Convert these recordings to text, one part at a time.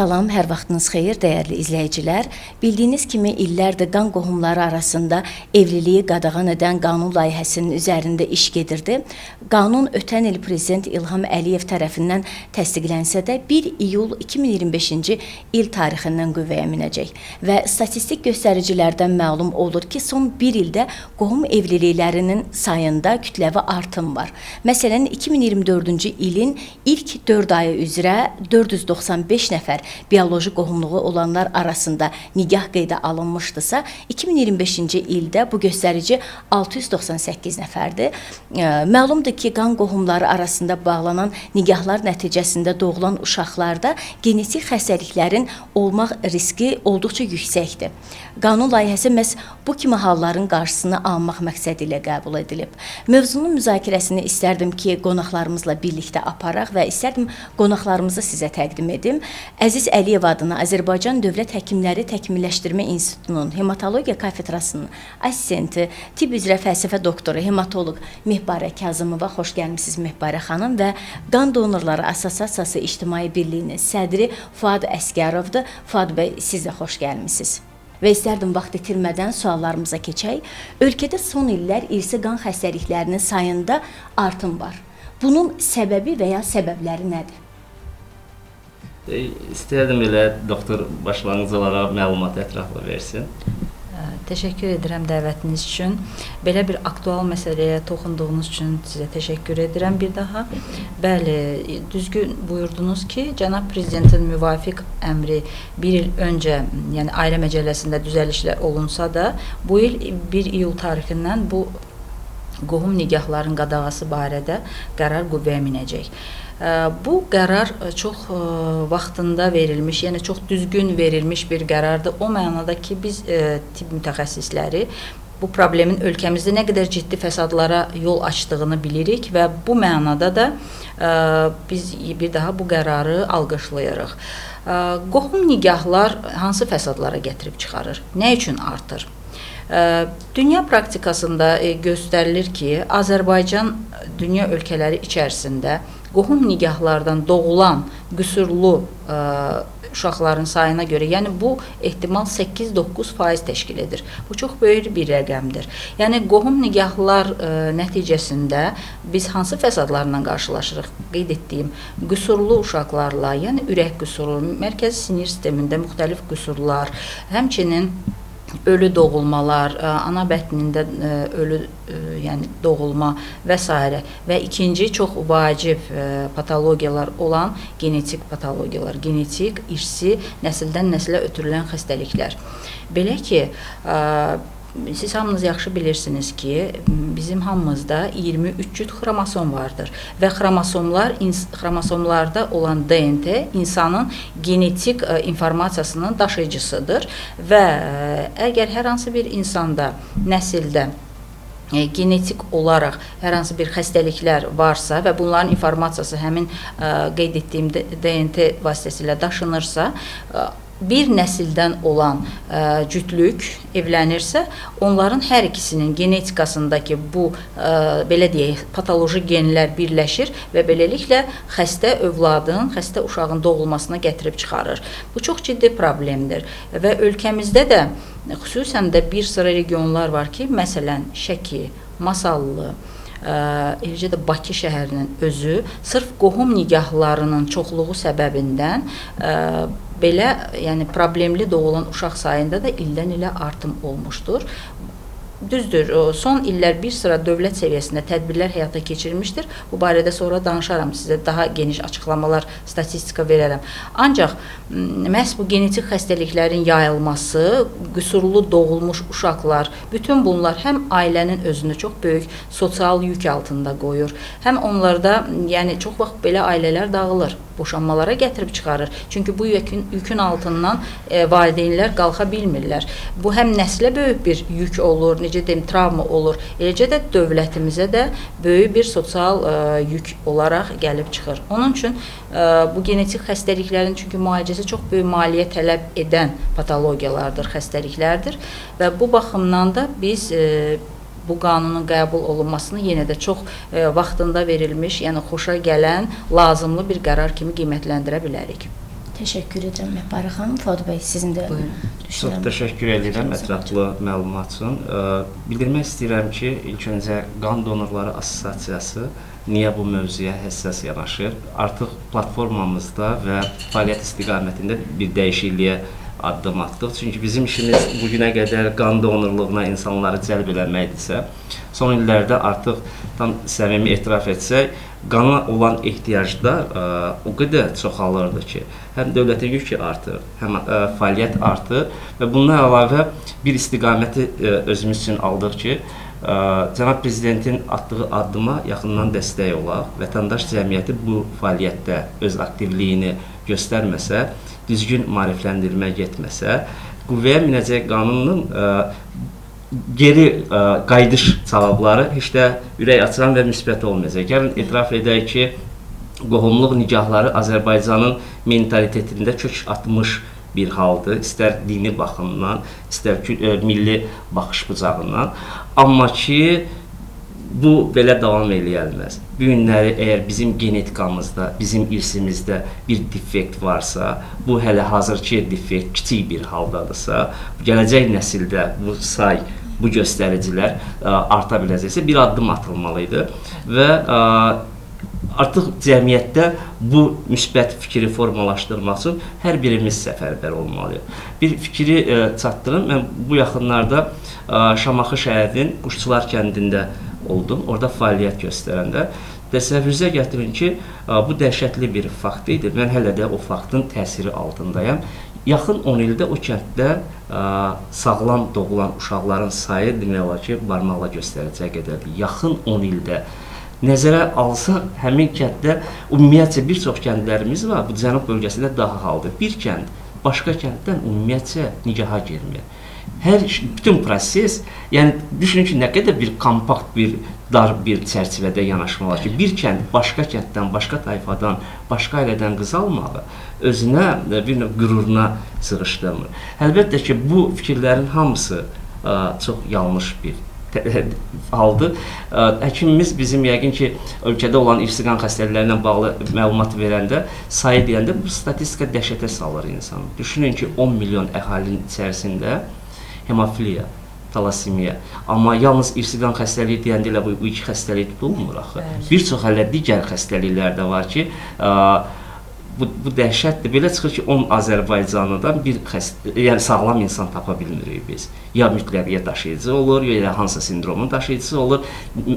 Salam, hər vaxtınız xeyir, dəyərli izləyicilər. Bildiyiniz kimi illərdir qan qohumları arasında evliliyi qadağan edən qanun layihəsinin üzərində iş gedirdi. Qanun ötən il Prezident İlham Əliyev tərəfindən təsdiqlənsə də 1 iyul 2025-ci il tarixindən qüvvəyə minəcək və statistik göstəricilərdən məlum olur ki, son bir ildə qohum evliliklərinin sayında kütləvi artım var. Məsələn, 2024-cü ilin ilk 4 ayı üzrə 495 nəfər bioloji qohumluğu olanlar arasında nigah qeydə alınmışdısa, 2025-ci ildə bu göstərici 698 nəfərdir. Məlumdur ki, qan qohumları arasında bağlanan nigahlar nəticəsində doğulan uşaqlarda genetik xəstəliklərin olmaq riski olduqca yüksəkdir. Qanun layihəsi məhz bu kimi halların qarşısını almaq məqsədi ilə qəbul edilib. Mövzunun müzakirəsini istərdim ki, qonaqlarımızla birlikdə aparaq və istərdim qonaqlarımızı sizə təqdim edim. Əziz Əliyev adına Azərbaycan Dövlət Həkimləri Təkmilləşdirmə İnstitutunun Hematologiya kafedrasının assistenti, tibb üzrə fəlsəfə doktoru, hematoloq Mehbarə Kazımova, xoş gəlmisiniz Mehbarə xanım və Qan Donorları Assosiasiyası İctimai Birliyinin sədri Fuad Əsgərovdur. Fuad bəy, siz də xoş gəlmisiniz. Və istərdim vaxt itirmədən suallarımıza keçək. Ölkədə son illər irsi qan xəstəliklərinin sayında artım var. Bunun səbəbi və ya səbəbləri nədir? İstəyərdim elə doktor başlanğıc olaraq məlumat ətraflı versin. Təşəkkür edirəm dəvətiniz üçün. Belə bir aktual məsələyə toxunduğunuz üçün sizə təşəkkür edirəm bir daha. Bəli, düzgün buyurdunuz ki, Cənab Prezidentin müvafiq əmri bir il öncə, yəni Ailə Məcəlləsində düzəlişlər olunsa da, bu il 1 iyul tarixindən bu qohum nigahların qadağası barədə qərar qüvvəyə minəcək. Bu qərar çox vaxtında verilmiş, yəni çox düzgün verilmiş bir qərardır. O mənada ki, biz tibb mütəxəssisləri bu problemin ölkəmizdə nə qədər ciddi fəsadlara yol açdığını bilirik və bu mənada da biz bir daha bu qərarı alqışlayırıq. Qohum nigahlar hansı fəsadlara gətirib çıxarır? Nə üçün artır? Dünya praktikasında göstərilir ki, Azərbaycan dünya ölkələri içərisində qohum nigahlardan doğulan qüsurlu uşaqların sayına görə, yəni bu ehtimal 8-9% təşkil edir. Bu çox böyük bir rəqəmdir. Yəni qohum nigahlar nəticəsində biz hansı fəsadlarla qarşılaşırıq? Qeyd etdiyim qüsurlu uşaqlarla, yəni ürək qüsuru, mərkəzi sinir sistemində müxtəlif qüsurlar, həmçinin ölü doğulmalar, ana bətnində ölü yəni doğulma və s. və ikinci çox vacib patologiyalar olan genetik patologiyalar, genetik, irsi, nəsildən nəsilə ötürülən xəstəliklər. Belə ki, siz hamınız yaxşı bilirsiniz ki, bizim hamımızda 23 cüt xromosom vardır və xromosomlarda olan DNT insanın genetik informasiyasının daşıyıcısıdır və əgər hər hansı bir insanda, nəsildə genetik olaraq hər hansı bir xəstəliklər varsa və bunların informasiyası həmin qeyd etdiyim DNT vasitəsilə daşınırsa, bir nəsildən olan cütlük evlənirsə, onların hər ikisinin genetikasındakı bu, belə deyək, patoloji genlər birləşir və beləliklə xəstə övladın, xəstə uşağın doğulmasına gətirib çıxarır. Bu çox ciddi problemdir və ölkəmizdə də xüsusən də bir sıra regionlar var ki, məsələn, Şəki, Masallı, eləcə də Bakı şəhərinin özü sırf qohum nigahlarının çoxluğu səbəbindən belə, yəni problemli doğulan uşaq sayında da ildən ilə artım olmuşdur. Düzdür, son illər bir sıra dövlət səviyyəsində tədbirlər həyata keçirilmişdir. Bu barədə sonra danışaram, sizə daha geniş açıqlamalar, statistika verərəm. Ancaq məhz bu genetik xəstəliklərin yayılması, qüsurlu doğulmuş uşaqlar, bütün bunlar həm ailənin özünü çox böyük sosial yük altında qoyur, həm onlarda, yəni çox vaxt belə ailələr dağılır, boşanmalara gətirib çıxarır. Çünki bu yükün altından valideynlər qalxa bilmirlər. Bu həm nəslə böyük bir yük olur, necə deyim, travma olur. Eləcə də dövlətimizə də böyük bir sosial yük olaraq gəlib çıxır. Onun üçün bu genetik xəstəliklərin çünki müalicəsi çox böyük maliyyə tələb edən patologiyalardır, xəstəliklərdir və bu baxımdan da biz bu qanunun qəbul olunmasını yenə də çox vaxtında verilmiş, yəni xoşa gələn, lazımlı bir qərar kimi qiymətləndirə bilərik. Təşəkkür edirəm Məpərə xanım. Fuad bəy, sizin də Çox təşəkkür edirəm ətraflı məlumat üçün. Bildirmək istəyirəm ki, ilk öncə Qan Donorları Assosiasiyası niyə bu mövzuya həssas yanaşır? Artıq platformamızda və fəaliyyət istiqamətində bir dəyişikliyə addım atdıq. Çünki bizim işimiz bugünə qədər qan donorluğuna insanları cəlb eləməkdirsə, son illərdə artıq tam səmimi etiraf etsək, qana olan ehtiyaclar o qədər çoxalırdı ki, həm dövlətə yük artır, həm fəaliyyət artır və bundan əlavə bir istiqaməti özümüz üçün aldıq ki, Cənab Prezidentin atdığı addıma yaxından dəstək olaq, vətəndaş cəmiyyəti bu fəaliyyətdə öz aktivliyini göstərməsə, düzgün maarifləndirmə getməsə, qüvvəyə minəcək qanunun geri qayıdış cavabları heç də ürək açan və müsbət olmayacaq. Gəlin etiraf edək ki, qohumluq nikahları Azərbaycanın mentalitetində kök atmış bir haldır, istər dini baxımdan, istər milli baxış bucağından. Amma ki, bu belə davam eləyəlməz. Bu günləri əgər bizim genetikamızda, bizim irsimizdə bir defekt varsa, bu hələ hazırki defekt kiçik bir haldadırsa, gələcək nəsildə bu say, bu göstəricilər arta biləcəksə, bir addım atılmalıydı və artıq cəmiyyətdə bu müsbət fikri formalaşdırmaq üçün hər birimiz səfərbər olmalıyıq. Bir fikri çatdırım, mən bu yaxınlarda Şamaxı şəhərinin Quşçular kəndində oldum, orada fəaliyyət göstərəndə təsəvvürünüzə gətirin ki, bu dəhşətli bir fakt idi. Mən hələ də o faktın təsiri altındayam. Yaxın 10 ildə o kənddə sağlam doğulan uşaqların sayı demək olar ki, barmaqla göstərəcək qədərdir. Yaxın 10 ildə nəzərə alsa, həmin kənddə ümumiyyətcə bir çox kəndlərimiz var, bu cənub bölgəsində daha haldır. Bir kənd başqa kənddən ümumiyyətcə nigaha girmir. Bütün proses, yəni düşünün ki, nə qədər bir kompakt, bir dar bir çərçivədə yanaşma var ki, bir kənd başqa kənddən, başqa tayfadan, başqa ailədən qız almağı özünə bir növ qüruruna sığışdırmır. Əlbəttə ki, bu fikirlərin hamısı çox yanlış bir haldır. Həkimimiz bizim yəqin ki, ölkədə olan irsi qan xəstəliklərindən bağlı məlumat verəndə, sayı deyəndə bu statistika dəhşətə salır insanı. Düşünün ki, 10 milyon əhalinin içərisində hemofiliya, talasimiya. Amma yalnız irsi qan xəstəliyi deyəndə ilə bu iki xəstəlik tutulmur axı. Bir çox hələ digər xəstəliklər də var ki, bu dəhşətdir. Belə çıxır ki, 10 Azərbaycanlıdan bir yəni sağlam insan tapa bilmirik biz. Ya mütləqiyyət daşıyıcı olur, ya hansısa sindromun daşıyıcısı olur.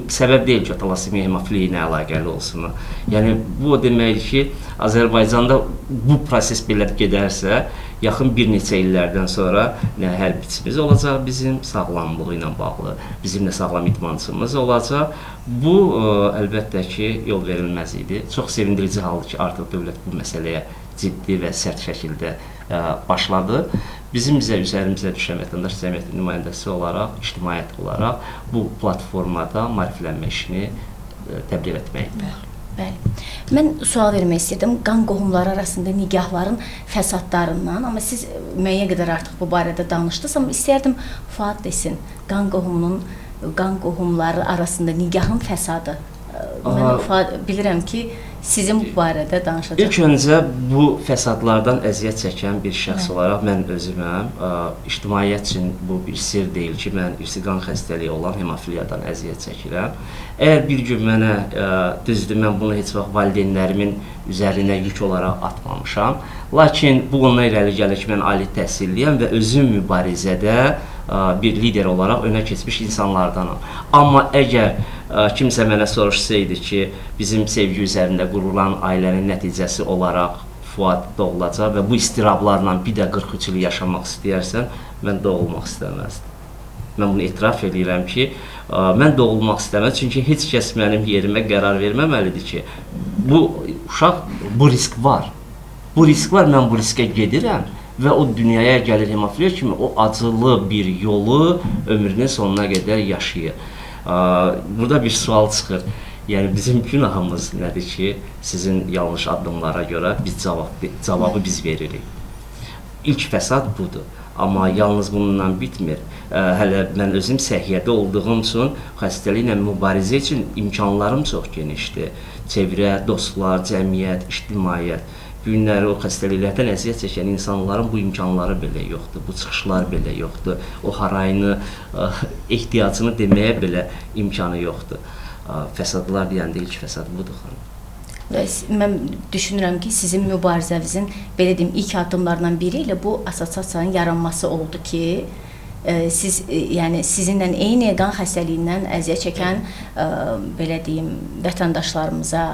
Səbəb deyil ki, talasimiya hemofiliya ilə əlaqəli olsun. Yəni, bu o deməkdir ki, Azərbaycanda bu proses belə gedərsə, yaxın bir neçə illərdən sonra nə hərbiçimiz olacaq bizim sağlamlığı ilə bağlı, bizim də sağlam idmançımız olacaq. Bu, əlbəttə ki, yol verilməz idi. Çox sevindirici haldır ki, artıq dövlət bu məsələyə ciddi və sərt şəkildə başladı. Bizim üzərimizə düşən vətəndaş cəmiyyəti nümayəndəsi olaraq, ictimaiyyət olaraq bu platformada maariflənmə işini təbliğ etməkdir. Bəli. Mən sual vermək istəyirdim qan qohumları arasında nigahların fəsadlarından, amma siz müəyyən qədər artıq bu barədə danışdınız, amma istəyərdim Fuad desin, qan qohumları arasında nigahın fəsadı. Mən bilirəm ki, sizin bu barədə danışacaqsınız. İlk öncə bu fəsadlardan əziyyət çəkən bir şəxs olaraq mən özüməm. İctimaiyyət üçün bu bir sir deyil ki, mən irsi qan xəstəliyi olan hemofiliyadan əziyyət çəkirəm. Əgər bir gün mənə düzdür, mən bunu heç vaxt valideynlərimin üzərinə yük olaraq atmamışam. Lakin bu ondan irəli gəlir ki, mən ali təhsilliyəm və özüm mübarizədə bir lider olaraq önə keçmiş insanlardanam. Amma əgər kimsə mənə soruşsaydı ki, bizim sevgi üzərində qurulan ailənin nəticəsi olaraq Fuad doğulacaq və bu istirablarla bir də 43 il yaşamaq istəyərsən, mən doğulmaq istəməzdim. Mən bunu etiraf edirəm ki, mən doğulmaq istəməz, çünki heç kəs mənim yerimə qərar verməməlidir ki, bu uşaq, bu risk var. Bu risk var, mən bu riskə gedirəm və o dünyaya gəlir hemofiliya kimi o acılı bir yolu ömrünün sonuna qədər yaşayır. Burada bir sual çıxır. Yəni bizim günahımız nədir ki, sizin yanlış addımlara görə biz cavabı biz veririk. İlk fəsad budur. Amma yalnız bununla bitmir. Hələ mən özüm səhiyyədə olduğum üçün xəstəliklə mübarizə üçün imkanlarım çox genişdir. Çevrə, dostlar, cəmiyyət, ictimaiyyət. bu günləri o xəstəliklərdən əziyyət çəkən insanların bu imkanları belə yoxdur, bu çıxışlar belə yoxdur, o harayını, ehtiyacını deməyə belə imkanı yoxdur. Fəsadlar deyəndə ilk fəsad budur, xanım. Və mən düşünürəm ki, sizin mübarizənizin belə deyim ilk addımlarından biri ilə bu assosiasiyanın yaranması oldu ki, siz yəni sizinlə eyni qan xəstəliyindən əziyyət çəkən belə deyim vətəndaşlarımıza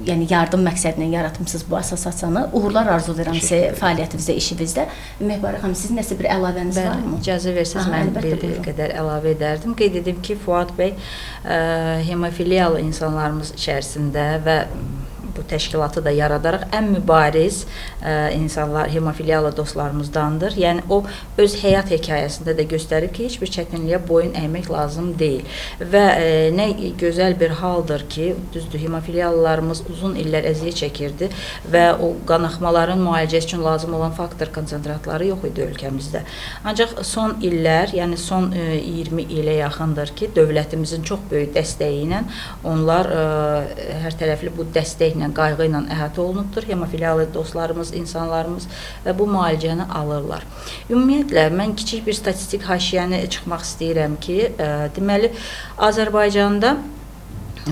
yəni yardım məqsədilə yaratmısınız bu assosiasiyanı. Uğurlar arzulayıram sizə fəaliyyətinizdə, işinizdə. Mehbarə xanım, sizin nəsə bir əlavəniz varmı? İcazə versəz mən bir qədər əlavə edərdim. Qeyd edim ki, Fuad bəy hemofiliyalı insanlarımız içərisində və bu təşkilatı da yaradaraq ən mübariz insanlar, hemofiliyalı dostlarımızdandır. Yəni o öz həyat hekayəsində də göstərib ki, heç bir çətinliyə boyun əymək lazım deyil. Və nə gözəl bir haldır ki, düzdür, hemofiliyalılarımız uzun illər əziyyət çəkirdi və o qanaxmaların müalicəsi üçün lazım olan faktor konsentratları yox idi ölkəmizdə. Ancaq son illər, yəni son 20 ilə yaxındır ki, dövlətimizin çox böyük dəstəyi ilə onlar hər tərəfli bu dəstəklə, qayğı ilə əhatə olunubdur. Hemofiliyalı dostlarımız, insanlarımız və bu müalicəni alırlar. Ümumiyyətlə, mən kiçik bir statistik haşiyəni çıxmaq istəyirəm ki, deməli, Azərbaycanda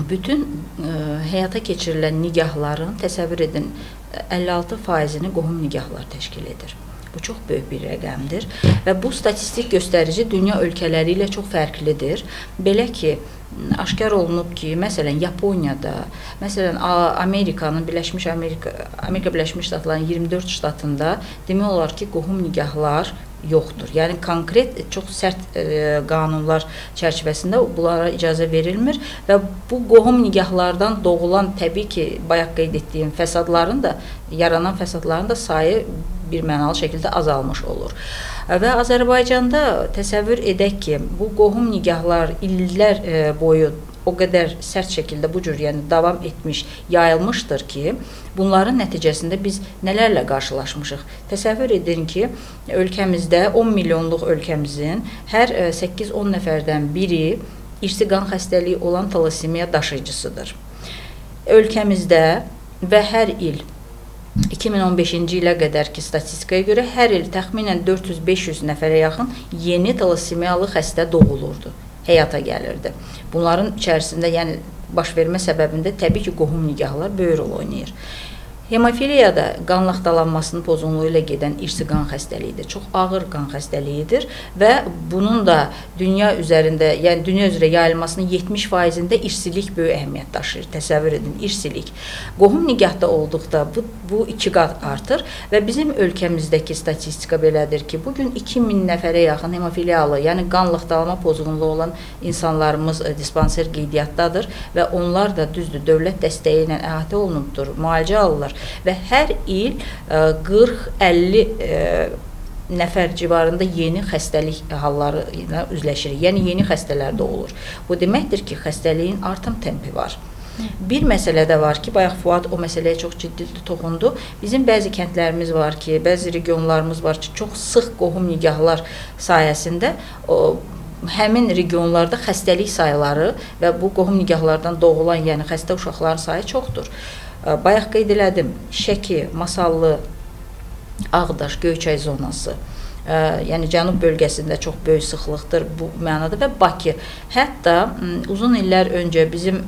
bütün həyata keçirilən nigahların, təsəvvür edin, 56%-ni qohum nigahlar təşkil edir. Bu çox böyük bir rəqəmdir və bu statistik göstərici dünya ölkələri ilə çox fərqlidir. Belə ki, aşkar olunub ki, məsələn, Yaponiyada, məsələn, Amerika Birləşmiş Ştatlarının 24 ştatında demək olar ki, qohum nigahlar yoxdur. Yəni, konkret, çox sərt qanunlar çərçivəsində bunlara icazə verilmir və bu qohum nigahlardan doğulan, təbii ki, bayaq qeyd etdiyim fəsadların da, yaranan fəsadların da sayı bir mənalı şəkildə azalmış olur. Və Azərbaycanda təsəvvür edək ki, bu qohum nigahlar illər boyu o qədər sərt şəkildə bu cür yəni davam etmiş, yayılmışdır ki, bunların nəticəsində biz nələrlə qarşılaşmışıq. Təsəvvür edin ki, ölkəmizdə 10 milyonluq ölkəmizin hər 8-10 nəfərdən biri irsi qan xəstəliyi olan talasemiya daşıyıcısıdır. Ölkəmizdə və hər il 2015-ci ilə qədərki statistikaya görə hər il təxminən 400-500 nəfərə yaxın yeni talasemiyalı xəstə doğulurdu, həyata gəlirdi. Bunların içərisində, yəni baş vermə səbəbində təbii ki, qohum nigahlar böyük rol oynayır. Hemofiliyada qan laxtalanmasının pozğunluğu ilə gedən irsi qan xəstəliyidir. Çox ağır qan xəstəliyidir və bunun da dünya üzərində, yəni dünya üzrə yayılmasının 70%-də irsilik böyük əhəmiyyət daşıyır. Təsəvvür edin, irsilik. Qohum nigahda olduqda bu 2 qat artır və bizim ölkəmizdəki statistika belədir ki, bugün 2000 nəfərə yaxın hemofiliyalı, yəni qan laxtalama pozğunluğu olan insanlarımız dispanser qeydiyyatdadır və onlar da düzdür, dövlət dəstəyi ilə əhatə olunubdur, müalicə alırlar. Və hər il 40-50 nəfər civarında yeni xəstəlik halları ilə üzləşirik. Yəni, yeni xəstələr də olur. Bu deməkdir ki, xəstəliyin artım tempi var. Bir məsələ də var ki, bayaq Fuad o məsələyə çox ciddi toxundu. Bizim bəzi kəndlərimiz var ki, bəzi regionlarımız var ki, çox sıx qohum nigahlar sayəsində həmin regionlarda xəstəlik sayıları və bu qohum nigahlardan doğulan, yəni xəstə uşaqların sayı çoxdur. Bayaq qeyd elədim, Şəki, Masallı, Ağdaş, Göyçay zonası, yəni cənub bölgəsində çox böyük sıxlıqdır bu mənada və Bakı. Hətta uzun illər öncə bizim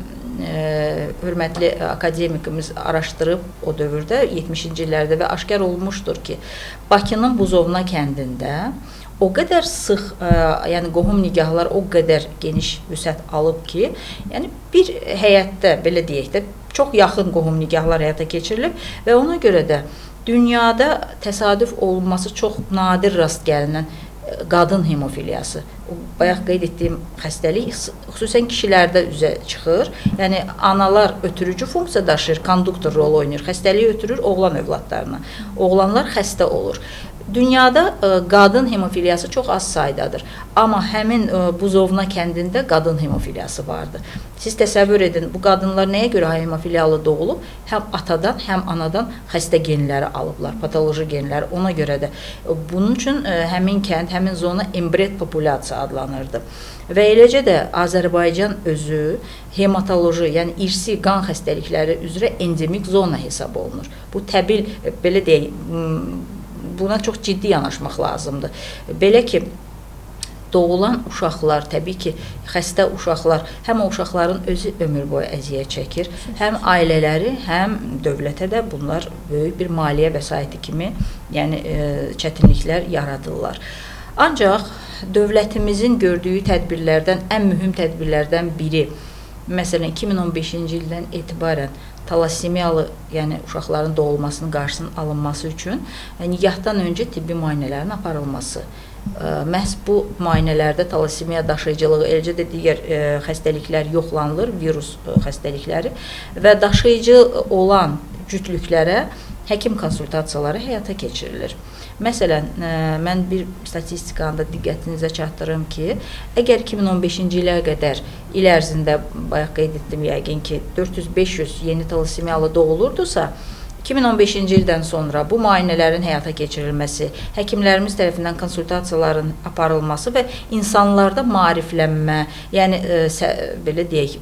hörmətli akademikimiz araşdırıb o dövrdə, 70-ci illərdə və aşkar olmuşdur ki, Bakının Buzovna kəndində o qədər sıx, yəni qohum nigahlar o qədər geniş vüsət alıb ki, yəni bir həyətdə, belə deyək də, çox yaxın qohum nigahlar həyata keçirilib və ona görə də dünyada təsadüf olunması çox nadir rast gəlinən qadın hemofiliyası. Bayaq qeyd etdiyim xəstəlik xüsusən kişilərdə üzə çıxır. Yəni analar ötürücü funksiya daşıyır, konduktor rol oynayır. Xəstəliyi ötürür oğlan övladlarına. Oğlanlar xəstə olur. dünyada qadın hemofiliyası çox az saydadır. Amma həmin Buzovna kəndində qadın hemofiliyası vardır. Siz təsəvvür edin, bu qadınlar nəyə görə hemofiliyalı doğulub? Həm atadan, həm anadan xəstə genləri alıblar, patoloji genləri. Ona görə də bunun üçün həmin kənd, həmin zona inbred populyasiya adlanırdı. Və eləcə də Azərbaycan özü hematoloji, yəni irsi qan xəstəlikləri üzrə endemik zona hesab olunur. Bu təbil, belə deyək, buna çox ciddi yanaşmaq lazımdır. Belə ki, doğulan uşaqlar, təbii ki, xəstə uşaqlar, həm o uşaqların özü ömür boyu əziyyət çəkir, həm ailələri, həm dövlətə də bunlar böyük bir maliyyə vəsaiti kimi, yəni çətinliklər yaradırlar. Ancaq dövlətimizin gördüyü tədbirlərdən, ən mühüm tədbirlərdən biri, məsələn, 2015-ci ildən etibarən talassemiyalı, yəni uşaqların doğulmasının qarşısının alınması üçün nigahdan öncə tibbi müayinələrin aparılması. Məhz bu müayinələrdə talassemiya daşıyıcılığı, eləcə də digər xəstəliklər yoxlanılır, virus xəstəlikləri və daşıyıcı olan cütlüklərə həkim konsultasiyaları həyata keçirilir. Məsələn, mən bir statistikanı da diqqətinizə çatdırım ki, əgər 2015-ci ilə qədər il ərzində, bayaq qeyd etdim yəqin ki, 400-500 yeni talassemiyalı doğulurdusa, 2015-ci ildən sonra bu müayinələrin həyata keçirilməsi, həkimlərimiz tərəfindən konsultasiyaların aparılması və insanlarda maariflənmə, yəni belə deyək,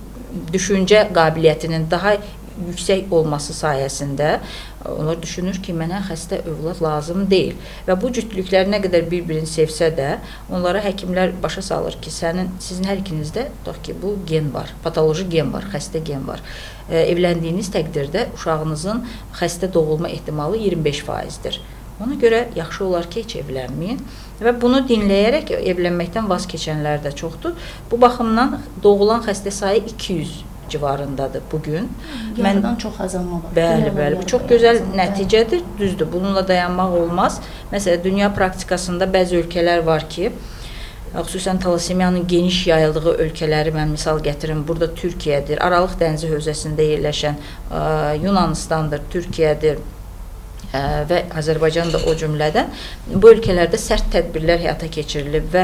düşüncə qabiliyyətinin daha yüksək olması sayəsində onlar düşünür ki, mənə xəstə övlad lazım deyil. Və bu cütlüklər nə qədər bir-birini sevsə də, onlara həkimlər başa salır ki, sizin hər ikinizdə tutaq ki, bu gen var, patoloji gen var, xəstə gen var. Evləndiyiniz təqdirdə uşağınızın xəstə doğulma ehtimalı 25%-dir. Ona görə yaxşı olar ki, heç evlənməyin və bunu dinləyərək evlənməkdən vaz keçənlər də çoxdur. Bu baxımdan doğulan xəstə sayı 200 civarındadır bugün. Yarıdan çox azalma var. Bəli, bu çox gözəl nəticədir, düzdür. Bununla dayanmaq olmaz. Məsələn, dünya praktikasında bəzi ölkələr var ki, xüsusən talassemiyanın geniş yayıldığı ölkələri mən misal gətirim. Burada Türkiyədir, Aralıq dənizi hövzəsində yerləşən Yunanistandır, Türkiyədir və Azərbaycan da o cümlədən bu ölkələrdə sərt tədbirlər həyata keçirilib və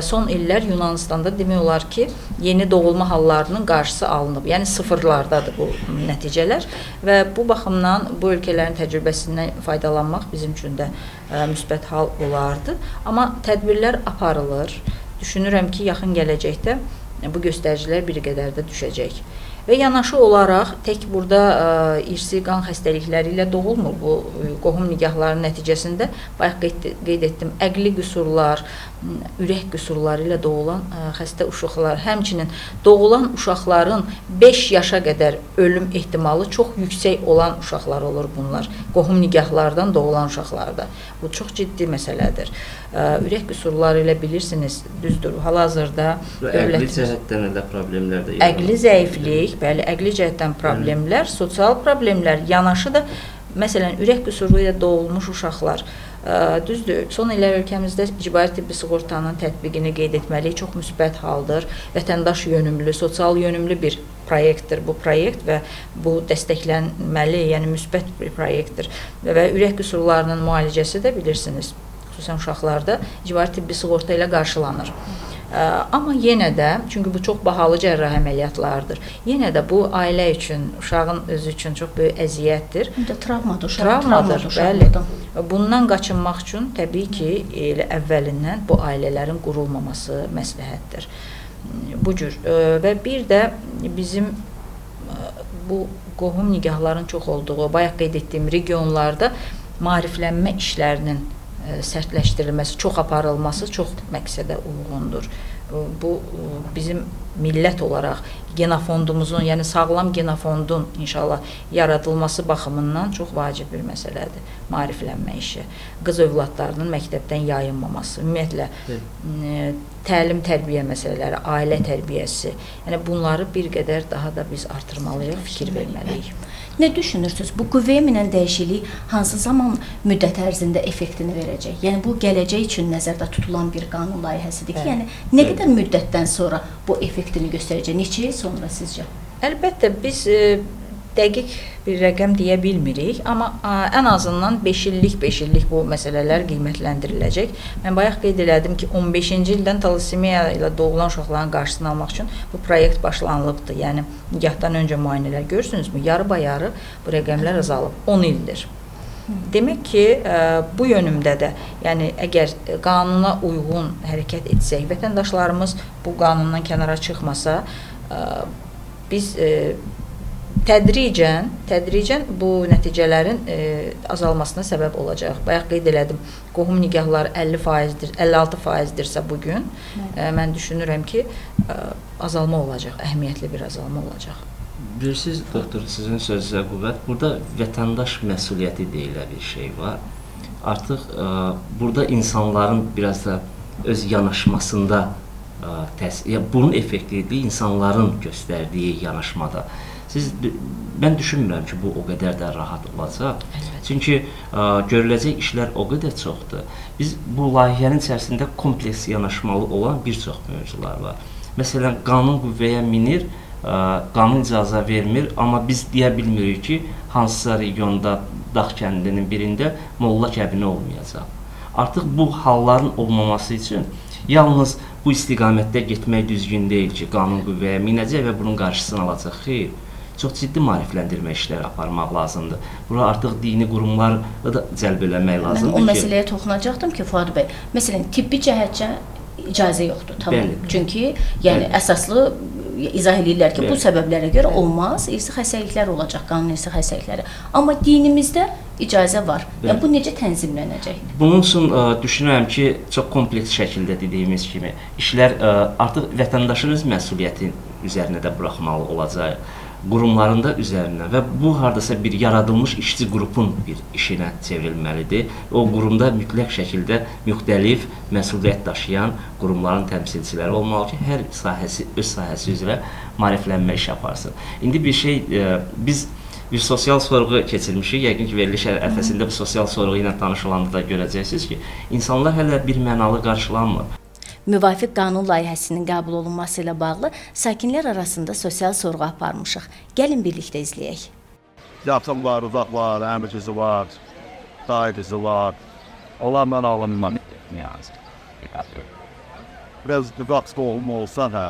son illər Yunanistanda demək olar ki, yeni doğulma hallarının qarşısı alınıb. Yəni sıfırlardadır bu nəticələr və bu baxımdan bu ölkələrin təcrübəsindən faydalanmaq bizim üçün də müsbət hal olardı. Amma tədbirlər aparılır. Düşünürəm ki, yaxın gələcəkdə bu göstəricilər bir qədər də düşəcək. Və yanaşı olaraq tək burada irsi qan xəstəlikləri ilə doğulmur. Bu qohum nigahlarının nəticəsində bayaq qeyd etdim, əqli qüsurlar, ürək qüsurları ilə doğulan xəstə uşaqlar, həmçinin doğulan uşaqların 5 yaşa qədər ölüm ehtimalı çox yüksək olan uşaqlar olur bunlar. Qohum nigahlardan doğulan uşaqlarda. Bu çox ciddi məsələdir. Ürək qüsurları ilə bilirsiniz, düzdür, hal-hazırda əqli cəhətdən elə problemlər də əqli zəiflik, bəli, əqli cəhətdən problemlər, sosial problemlər, yanaşı da, məsələn, ürək qüsuru ilə doğulmuş uşaqlar, düzdür, son illər ölkəmizdə icbari tibbi sığortanın tətbiqini qeyd etməliyik, çox müsbət haldır, vətəndaş yönümlü, sosial yönümlü bir proyektdir bu proyekt və bu dəstəklənməli, yəni müsbət bir proyektdir və ürək qüsurlarının müalicəsi də bilirsiniz, xüsusən uşaqlarda icbari tibbi sığorta ilə qarşılanır. Amma yenə də, çünki bu çox bahalı cərrahi əməliyyatlardır, yenə də bu ailə üçün, uşağın özü üçün çox böyük əziyyətdir. Travmadır, bəli. Bundan qaçınmaq üçün təbii ki, elə əvvəlindən bu ailələrin qurulmaması məsləhətdir. Bu cür. Və bir də bizim bu qohum nigahların çox olduğu, bayaq qeyd etdiyim regionlarda maariflənmə işlərinin sərtləşdirilməsi, çox aparılması çox məqsədə uyğundur. Bu bizim millət olaraq genofondumuzun, yəni sağlam genofondun inşallah yaradılması baxımından çox vacib bir məsələdir. Maariflənmə işi, qız övladlarının məktəbdən yayınmaması, ümumiyyətlə təlim, tərbiyə məsələləri, ailə tərbiyəsi, yəni bunları bir qədər daha da biz artırmalıyıq, fikir verməliyik. Nə düşünürsünüz? Bu qüvvəyə minən dəyişiklik hansı zaman müddət ərzində effektini verəcək? Yəni bu gələcək üçün nəzərdə tutulan bir qanun layihəsidir ki, yəni nə qədər müddətdən sonra bu effektini göstərəcək? Neçə il sonra sizcə? Əlbəttə biz dəqiq bir rəqəm deyə bilmirik, amma ən azından 5 illik bu məsələlər qiymətləndiriləcək. Mən bayaq qeyd elədim ki, 15-ci ildən talasemiya ilə doğulan uşaqların qarşısını almaq üçün bu proyekt başlanılıbdır. Yəni nigahdan öncə müayinələr görürsünüzmü? Yarı-bayarı bu rəqəmlər azalıb. 10 ildir. Demək ki, bu yönümdə də, yəni əgər qanuna uyğun hərəkət etsək, vətəndaşlarımız bu qanundan kənara çıxmasa, biz tədricən bu nəticələrin azalmasına səbəb olacaq. Bayaq qeyd elədim, qohum nigahları 50%-dir, 56%-dirsə bugün, mən düşünürəm ki, azalma olacaq, əhəmiyyətli bir azalma olacaq. Bilirsiniz, doktor, sizin sözünüzə qüvvət, burada vətəndaş məsuliyyəti deyilə bir şey var. Artıq burada insanların biraz da öz yanaşmasında, bunun effektivliyi insanların göstərdiyi yanaşmada. Mən düşünmürəm ki, bu o qədər də rahat olacaq. Çünki görüləcək işlər o qədər çoxdur. Biz bu layihənin içərisində kompleks yanaşmalı olan bir çox mövzular var. Məsələn, qanun qüvvəyə minir, qanun icazə vermir, amma biz deyə bilmirik ki, hansısa regionda, dağ kəndinin birində molla kəbini olmayacaq. Artıq bu halların olmaması üçün yalnız bu istiqamətdə getmək düzgün deyil ki, qanun qüvvəyə minəcək və bunun qarşısını alacaq. Xeyr, çox ciddi maarifləndirmə işləri aparmaq lazımdır. Bura artıq dini qurumları da cəlb eləmək lazımdır. Mən o məsələyə toxunacaqdım ki, Fuad bəy, məsələn, tibbi cəhətcə icazə yoxdur, tamam. Çünki yəni əsaslı izah edirlər ki, bu səbəblərə görə olmaz, irsi xəstəliklər olacaq, qanun irsi xəstəlikləri. Amma dinimizdə icazə var. Yəni, bu necə tənzimlənəcək? Bunun üçün düşünürəm ki, çox kompleks şəkildə dediyimiz kimi işlər artıq vətəndaşın öz məsuliyyəti üzərinə də buraxmalı olacaq, qurumlarında üzərinə və bu hardasa bir yaradılmış işçi qrupun bir işinə çevrilməlidir. O qurumda mütləq şəkildə müxtəlif məsuliyyət daşıyan qurumların təmsilçiləri olmalı ki, hər sahəsi öz sahəsi üzrə maariflənmə iş aparsın. İndi bir şey, biz bir sosial sorğu keçirmişik. Yəqin ki, veriliş ərəfəsində bu sosial sorğu ilə tanış olanda da görəcəksiniz ki, insanlar hələ bir mənalı qarşılanmır. Müvafiq qanun layihəsinin qəbul olunması ilə bağlı sakinlər arasında sosial sorğu aparmışıq. Gəlin birlikdə izləyək. Yatım var, uzaq var, əmrcisi var, dayıcısı var. Onlar mən alınmam. Biraz uzaq qohum olsa da,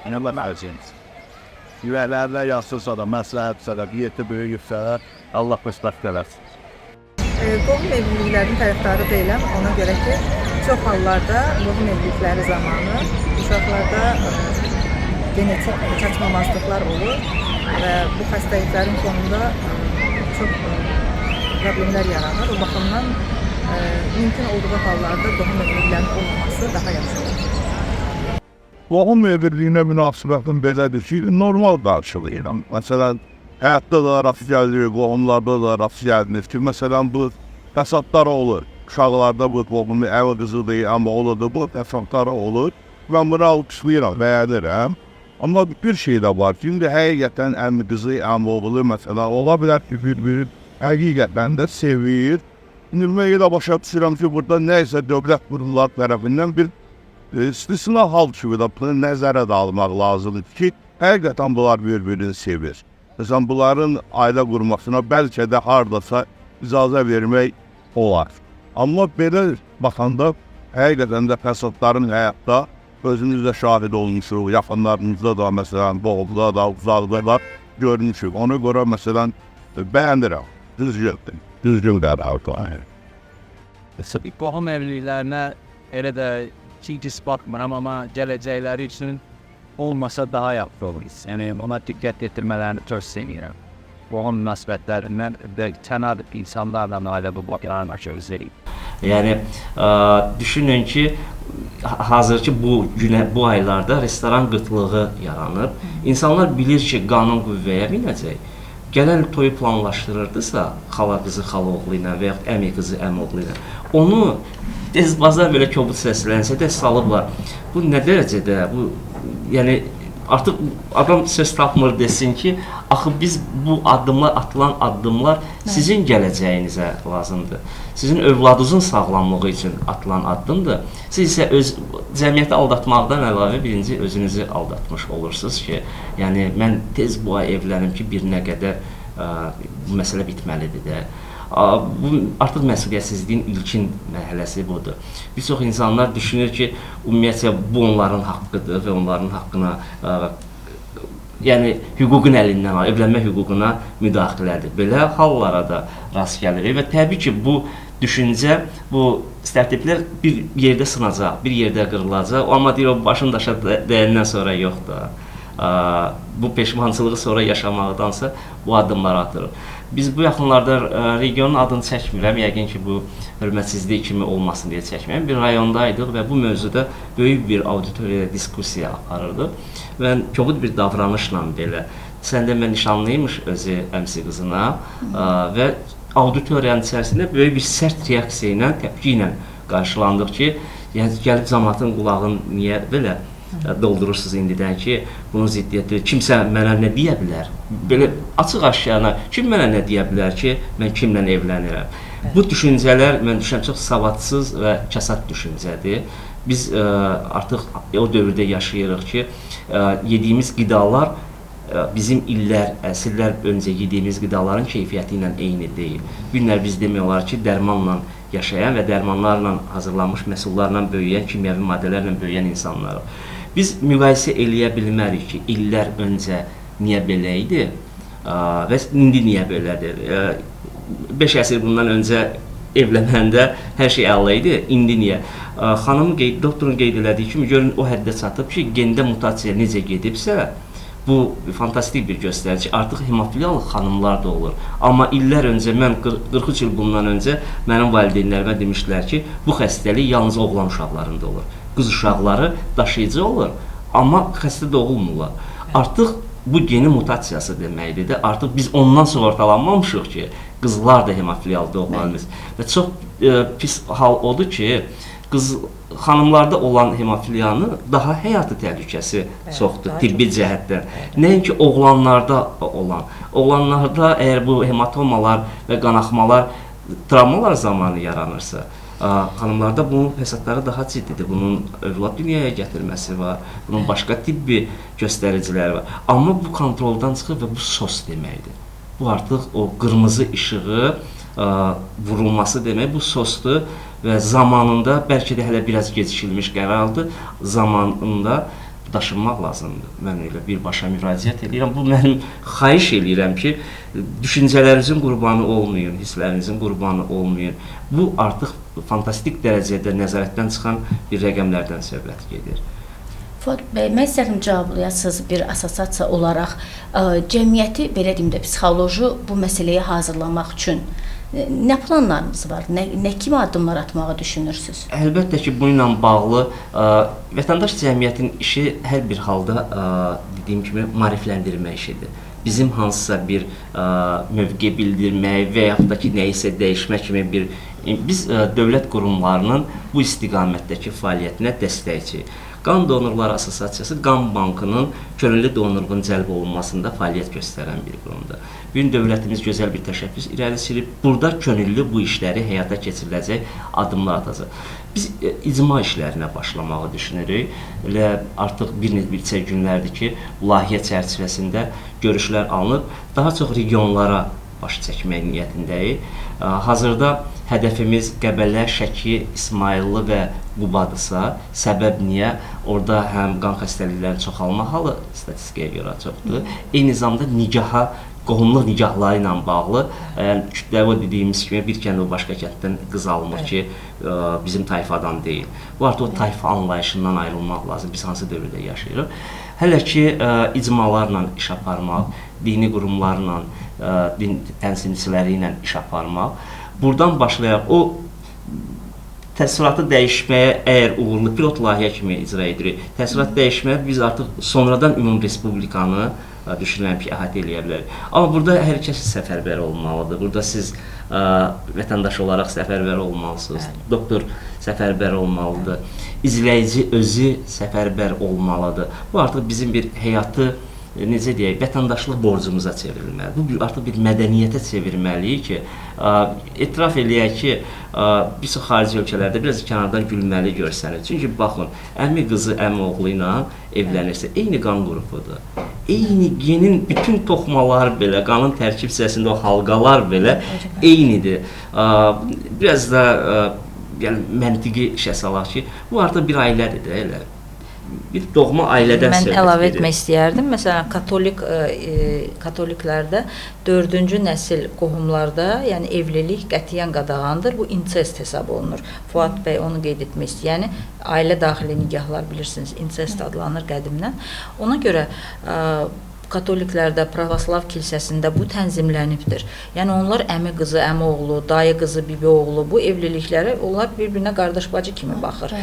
nə biləcəksiniz. Yüvəklərlə yazsınsa da, məsləhətsə də, qiyeti böyüyübsə də, Allah bəstət eləsin. Qohum evliliklərinin tərəfdarı deyiləm, ona görə ki, çox hallarda qohum evlilikləri zamanı uşaqlarda genetik çatışmamazlıqlar olur və bu xəstəliklərin sonunda çox problemlər yaranır. O baxımdan mümkün olduğu hallarda qohum evliliklərinin olmaması daha yaxşı olur. Qohum evliliyinə münasibətim belədir ki, normal qarşılayıram. Məsələn, həyatda da rast gəlir, qohumlarda da rast gəlinir ki, məsələn, bu fəsadlar olur. Uşaqlarda bu qohumun əv qızıdır, amma olur bu fəsadlar olur. Mən bunu alqışlayıram, bəyənirəm. Amma bir şey də var ki, indi həqiqətən əmi qızı, əmi oğlu məsələn, ola bilər ki, bir həqiqətən də sevir. İndi mən elə başa düşürəm ki, burada nəysə dövlət qurumlar tərəfindən bir istisna hal kimi də bunu nəzərə də almaq lazımdır ki, həqiqətən bunlar bir-birini sevir. Məsələn, bunların ailə qurmasına bəlkə də hardasa icazə vermək olar. Amma belə baxanda, həqiqətən də fəsadların həyatda özümüzdə şahid olmuşuq, yaxınlarımızda da, məsələn, boğulda da, uzaqda da görmüşük. Ona görə, məsələn, bəyənirəm, düzgün qərardır. Qohum evliliklərinə elə də çiğ-çiz baxmıram, amma gələcəkləri üçün olmasa daha yaxşı olur. Yəni, ona diqqət yetirmələrini tövsiyə edirəm. Qohum münasibətlərindən və kənar insanlarla ailə bu baxımdan gözləyir. Yəni, düşünün ki, hazırki bu aylarda restoran qıtlığı yaranıb. İnsanlar bilir ki, qanun qüvvəyə minəcək. Gələn toyu planlaşdırırdısa, xala qızı xala oğlu ilə və yaxud əmi qızı əmi oğlu ilə, onu tezbazar belə kobud səslənsə də salıblar. Bu nə dərəcədə, yəni artıq adam söz tapmır desin ki, axı biz bu addımlar, atılan addımlar sizin gələcəyinizə lazımdır. Sizin övladınızın sağlamlığı üçün atılan addımdır. Siz isə öz cəmiyyəti aldatmaqdan əlavə birinci özünüzü aldatmış olursunuz ki, yəni mən tez bu ay evlənim ki, birinə qədər bu məsələ bitməlidir də. Bu artıq məsuliyyətsizliyin ilkin mərhələsi budur. Bir çox insanlar düşünür ki, ümumiyyətlə bu onların haqqıdır və onların haqqına yəni hüququn əlindən alır, evlənmə hüququna müdaxilədir. Belə hallara da rast gəlirik və təbii ki, bu düşüncə, bu stereotiplər bir yerdə sınacaq, bir yerdə qırılacaq, amma deyir, o başın daşa dəyəndən sonra yox da. Bu peşmançılığı sonra yaşamaqdansa bu addımları atırıq. Biz bu yaxınlarda regionun adını çəkmirəm, yəqin ki, bu hörmətsizlik kimi olmasın deyə çəkmirəm. Bir rayondaydıq və bu mövzuda böyük bir auditoriyada diskussiya aparırdıq və kobud bir davranışla belə, səndə mən nişanlıymış özü əmsi qızına və auditoriyanın içərisində böyük bir sərt reaksiya ilə, təpki ilə qarşılandıq ki, yəni gəlib cəmaatın qulağını niyə belə doldurursunuz indidən ki, bunun ziddiyyəti kimsə mənə nə deyə bilər? Belə açıq-aşkara kim mənə nə deyə bilər ki, mən kimlə evlənirəm? Bu düşüncələr mən düşünürəm çox savadsız və kəsat düşüncədir. Biz artıq o dövrdə yaşayırıq ki, yediyimiz qidalar bizim illər, əsrlər öncə yediyimiz qidaların keyfiyyəti ilə eyni deyil. Bir günlər biz demək olar ki, dərmanla yaşayan və dərmanlarla hazırlanmış məhsullarla böyüyən, kimyəvi maddələrlə böyüyən insanlarıq. Biz müqayisə eləyə bilmərik ki, illər öncə niyə belə idi və indi niyə belədir. 5 əsr bundan öncə evlənəndə hər şey əla idi, indi niyə? Doktorun qeyd elədiyi kimi, görün o həddə çatıb ki, gendə mutasiya necə gedibsə, bu fantastik bir göstərici. Artıq hemofiliyalı xanımlar da olur. Amma illər öncə, mən 43 il bundan öncə mənim valideynlərimə demişdilər ki, bu xəstəlik yalnız oğlan uşaqlarında olur. Qız uşaqları daşıyıcı olur, amma xəstə doğulmurlar. Artıq bu geni mutasiyası deməkdir də, artıq biz ondan sığortalanmamışıq ki, qızlar da hemofiliyalı doğulur. Və çox pis hal odur ki, xanımlarda olan hemofiliyanın daha həyatı təhlükəsi çoxdur, tibbi cəhətdən. Nəinki oğlanlarda olan. Oğlanlarda əgər bu hematomalar və qanaxmalar, travmalar zamanı yaranırsa, xanımlarda bunun fəsadları daha ciddidir. Bunun övlad dünyaya gətirməsi var, bunun başqa tibbi göstəriciləri var. Amma bu kontroldan çıxır və bu sos deməkdir. Bu artıq o qırmızı işığı vurulması demək, bu sosdur və zamanında, bəlkə də hələ biraz gecikilmiş qərardır, zamanında daşınmaq lazımdır. Mən elə birbaşa müraciət edirəm. Bu mənim xahiş edirəm ki, düşüncələrinizin qurbanı olmayın, hisslərinizin qurbanı olmayın. Bu artıq fantastik dərəcədə nəzarətdən çıxan bir rəqəmlərdən söhbət gedir. Fuad bəy, mən istərdim cavablayasınız bir assosiasiya olaraq cəmiyyəti, belə deyim də, psixoloji bu məsələyə hazırlamaq üçün nə planlarınız var? Nə kimi addımlar atmağı düşünürsünüz? Əlbəttə ki, bununla bağlı vətəndaş cəmiyyətin işi hər bir halda dediyim kimi maarifləndirmə işidir. Bizim hansısa bir mövqe bildirmək və yaxud da ki, nəyisə dəyişmək kimi bir biz dövlət qurumlarının bu istiqamətdəki fəaliyyətinə dəstəkçiyik. Qan Donorları Assosiasiyası qan bankının könüllü donorluğun cəlb olunmasında fəaliyyət göstərən bir qurumdur. Bu gün dövlətimiz gözəl bir təşəbbüs irəli sürüb, burada könüllü bu işləri həyata keçiriləcək addımlar atacaq. Biz icma işlərinə başlamağı düşünürük. Elə artıq bir neçə günlərdir ki, layihə çərçivəsində görüşlər alınıb, daha çox regionlara baş çəkmək niyyətindəyik. Hazırda hədəfimiz Qəbələ, Şəki, İsmayıllı və Qubadırsa, səbəb niyə? Orada həm qan xəstəliklərinin çoxalma halı statistikaya görə çoxdur. Eyni zamanda nigaha, qohumluq nigahları ilə bağlı, kütləvi dediyimiz kimi bir kənd o başqa kənddən qız alınır ki, bizim tayfadan deyil. Bu artıq o tayfa anlayışından ayrılmaq lazım, biz hansı dövrdə yaşayırıq. Hələ ki, icmalarla iş aparmaq, dini qurumlarla, din təmsilçiləri ilə iş aparmaq. Buradan başlayaraq, o təsviratı dəyişməyə əgər uğurlu pilot layihə kimi icra edirik, təsvirat dəyişməyə biz artıq sonradan ümum respublikanı düşünürəm ki, əhatə eləyə bilərik. Amma burada hər kəs səfərbər olmalıdır. Burada siz vətəndaş olaraq səfərbər olmalısınız, doktor səfərbər olmalıdır, izləyici özü səfərbər olmalıdır. Bu artıq bizim bir həyatı necə deyək, vətəndaşlıq borcumuza çevrilməlidir. Bu artıq bir mədəniyyətə çevirməliyik ki, etiraf eləyək ki, bir çox xarici ölkələrdə biraz kənardan gülməli görsənir. Çünki baxın, əmi qızı əmi oğlu ilə evlənirsə, eyni qan qrupudur. Eyni genin bütün toxmalar belə, qanın tərkib hissəsində o halqalar belə eynidir. Biraz da yəni məntiqi işə salaq ki, bu artıq bir ailədir də elə. Bir doğma ailədən söhbət Mən əlavə etmək istəyərdim. Məsələn, katoliklərdə 4-cü nəsil qohumlarda, yəni evlilik qətiyyən qadağandır. Bu insest hesab olunur. Fuad bəy onu qeyd etmək istəyir. Yəni ailə daxili nikahlar bilirsiniz, insest adlanır qədimdən. Ona görə katoliklərdə, pravoslav kilsəsində bu tənzimlənibdir. Yəni onlar əmi qızı, əmi oğlu, dayı qızı, bibi oğlu bu evliliklərə onlar bir-birinə qardaş bacı kimi baxır.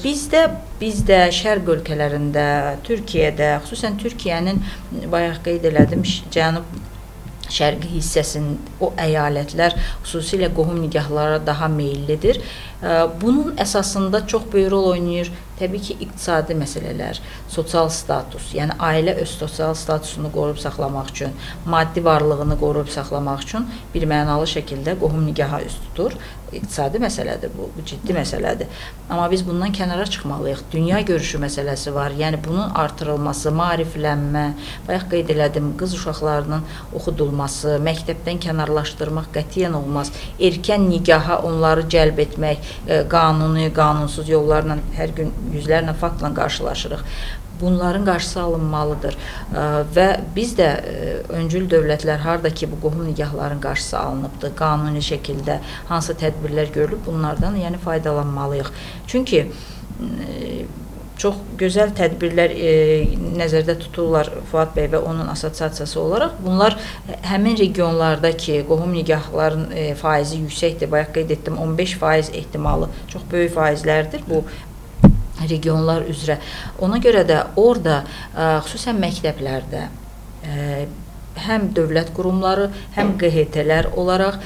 Bizdə şərq ölkələrində, Türkiyədə, xüsusən Türkiyənin bayaq qeyd elədim, cənub şərqi hissəsinin o əyalətlər xüsusilə qohum nikahlara daha meyllidir. Bunun əsasında çox böyük rol oynayır təbii ki, iqtisadi məsələlər, sosial status, yəni ailə öz sosial statusunu qoruyub saxlamaq üçün, maddi varlığını qoruyub saxlamaq üçün bir mənalı şəkildə qohum nikaha üst tutur. İqtisadi məsələdir bu ciddi məsələdir. Amma biz bundan kənara çıxmalıyıq. Dünya görüşü məsələsi var. Yəni bunun artırılması, maariflənmə, bayaq qeyd elədim, qız uşaqlarının oxudulması, məktəbdən kənarlaşdırmaq qətiyyən olmaz. Erkən nikaha onları cəlb etmək, qanuni, qanunsuz yollarla hər gün yüzlərlə faktla qarşılaşırıq. Bunların qarşısı alınmalıdır və biz də öncül dövlətlər harda ki, bu qohum nikahların qarşısı alınıbdır, qanuni şəkildə hansı tədbirlər görülüb, bunlardan yəni faydalanmalıyıq. Çünki çox gözəl tədbirlər nəzərdə tuturlar Fuad bəy və onun assosiasiyası olaraq. Bunlar həmin regionlarda ki, qohum nikahların faizi yüksəkdir, bayaq qeyd etdim, 15% ehtimalı çox böyük faizlərdir bu regionlar üzrə. Ona görə də orada, xüsusən məktəblərdə həm dövlət qurumları, həm QHT-lər olaraq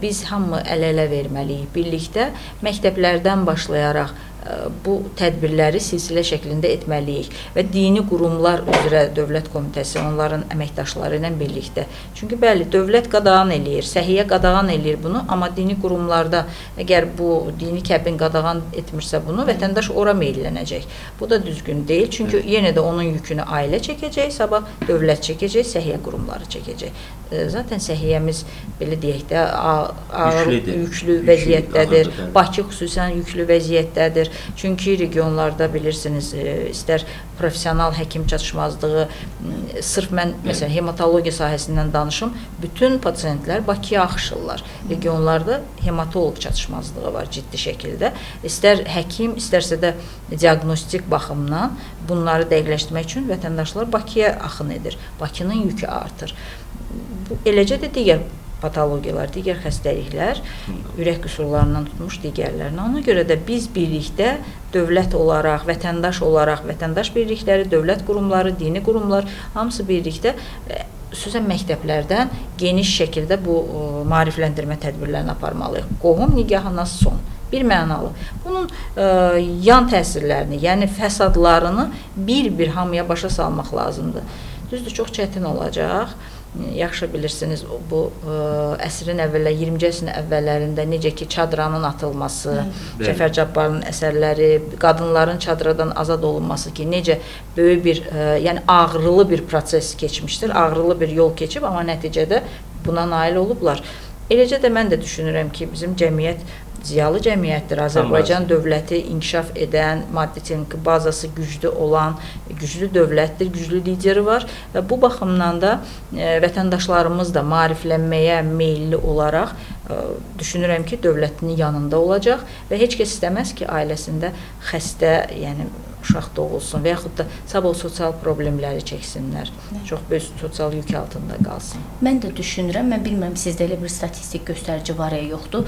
biz hamı əl-ələ verməliyik. Birlikdə məktəblərdən başlayaraq bu tədbirləri silsilə şəklində etməliyik və dini qurumlar üzrə Dövlət Komitəsi, onların əməkdaşları ilə birlikdə. Çünki bəli, dövlət qadağan eləyir, səhiyyə qadağan eləyir bunu, amma dini qurumlarda əgər bu dini kəbin qadağan etmirsə bunu, vətəndaş ora meyllənəcək. Bu da düzgün deyil, çünki yenə də onun yükünü ailə çəkəcək, sabah dövlət çəkəcək, səhiyyə qurumları çəkəcək. Zaten səhiyyəmiz, belə deyək də, yüklü vəziyyətdədir. Bakı xüsusən yüklü vəziyyətdədir. Çünki regionlarda bilirsiniz, istər professional həkim çatışmazlığı, sırf mən məsələn hematologiya sahəsindən danışım, bütün pasiyentlər Bakıya axışırlar. Regionlarda hematoloq çatışmazlığı var ciddi şəkildə. İstər həkim, istərsə də diaqnostik baxımdan bunları dəqiqləşdirmək üçün vətəndaşlar Bakıya axın edir. Bakının yükü artır. Eləcə də digər patologiyalar, digər xəstəliklər, ürək qüsurlarından tutmuş digərlərinə. Ona görə də biz birlikdə dövlət olaraq, vətəndaş birlikləri, dövlət qurumları, dini qurumlar, hamısı birlikdə xüsusən məktəblərdən geniş şəkildə bu maarifləndirmə tədbirlərini aparmalıyıq. Qohum nikahına son. Bir mənalı. Bunun yan təsirlərini, yəni fəsadlarını bir-bir hamıya başa salmaq lazımdır. Düzdür, çox çətin olacaq. Yaxşı bilirsiniz, bu əsrin əvvəllər, 20-ci əsrin əvvəllərində necə ki, çadranın atılması, Cəfər Cabbarın əsərləri, qadınların çadradan azad olunması ki, necə böyük bir, yəni ağrılı bir proses keçmişdir, ağrılı bir yol keçib, amma nəticədə buna nail olublar. Eləcə də mən də düşünürəm ki, bizim cəmiyyət ziyalı cəmiyyətdir. Azərbaycan dövləti inkişaf edən, maddi-texniki bazası güclü olan, güclü dövlətdir, güclü lideri var və bu baxımdan da vətəndaşlarımız da maariflənməyə meyilli olaraq düşünürəm ki, dövlətinin yanında olacaq və heç kəs istəməz ki, ailəsində xəstə, yəni uşaq doğulsun və yaxud da sabah sosial problemləri çəksinlər. Çox böyük sosial yük altında qalsın. Mən də düşünürəm, mən bilmirəm sizdə elə bir statistik göstərici var ya yoxdur.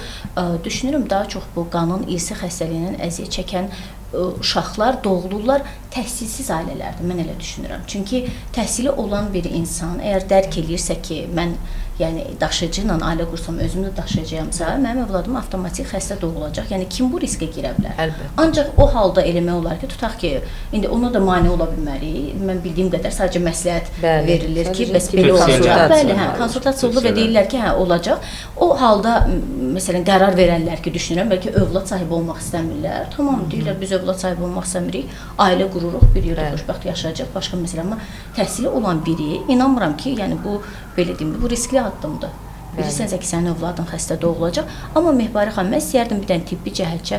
Düşünürəm daha çox bu qanın irsi xəstəliyindən əziyyət çəkən uşaqlar doğulurlar təhsilsiz ailələrdir. Mən elə düşünürəm. Çünki təhsili olan bir insan əgər dərk eləyirsə ki, mən yəni daşıyıcı ilə ailə qursam, özüm də daşıyacağamsa, mənim övladım avtomatik xəstə doğulacaq. Yəni kim bu riskə girə bilər? Əlbəttə. Ancaq o halda eləmək olar ki, tutaq ki, indi ona da mane ola bilmərik. Mən bildiyim qədər sadəcə məsləhət verilir ki, bəs belə olacaq. Bəli, hə, konsultasiya olur və deyirlər ki, hə, olacaq. O halda məsələn qərar verənlər ki, düşünürəm, bəlkə övlad sahibi olmaq istəmirlər. Tamam, deyirlər biz övlad sahibi olmaq istəmirik. Ailə qururuq, bir yerdə xoşbəxt yaşayacaq, başqa məsələ. Amma təhsili olan biri, inanmıram ki, yəni bu belə deyim, bu riskli addımdır. Bilirsənsə ki, sənin övladın xəstə doğulacaq. Amma Mehbari xanım, mən istəyərdim bir dənə tibbi cəhətcə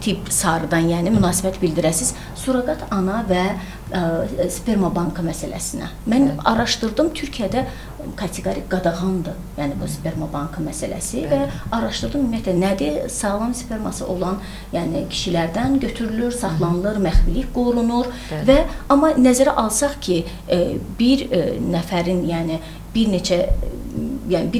tibb sarıdan, yəni münasibət bildirəsiz surroqat ana və sperma bankı məsələsinə. Mən araşdırdım, Türkiyədə kateqorik qadağandır, yəni bu sperma bankı məsələsi və araşdırdım ümumiyyətlə nədir? Sağlam sperması olan, yəni kişilərdən götürülür, saxlanılır, məxfilik qorunur və amma nəzərə alsaq ki, bir nəfərin, yəni bir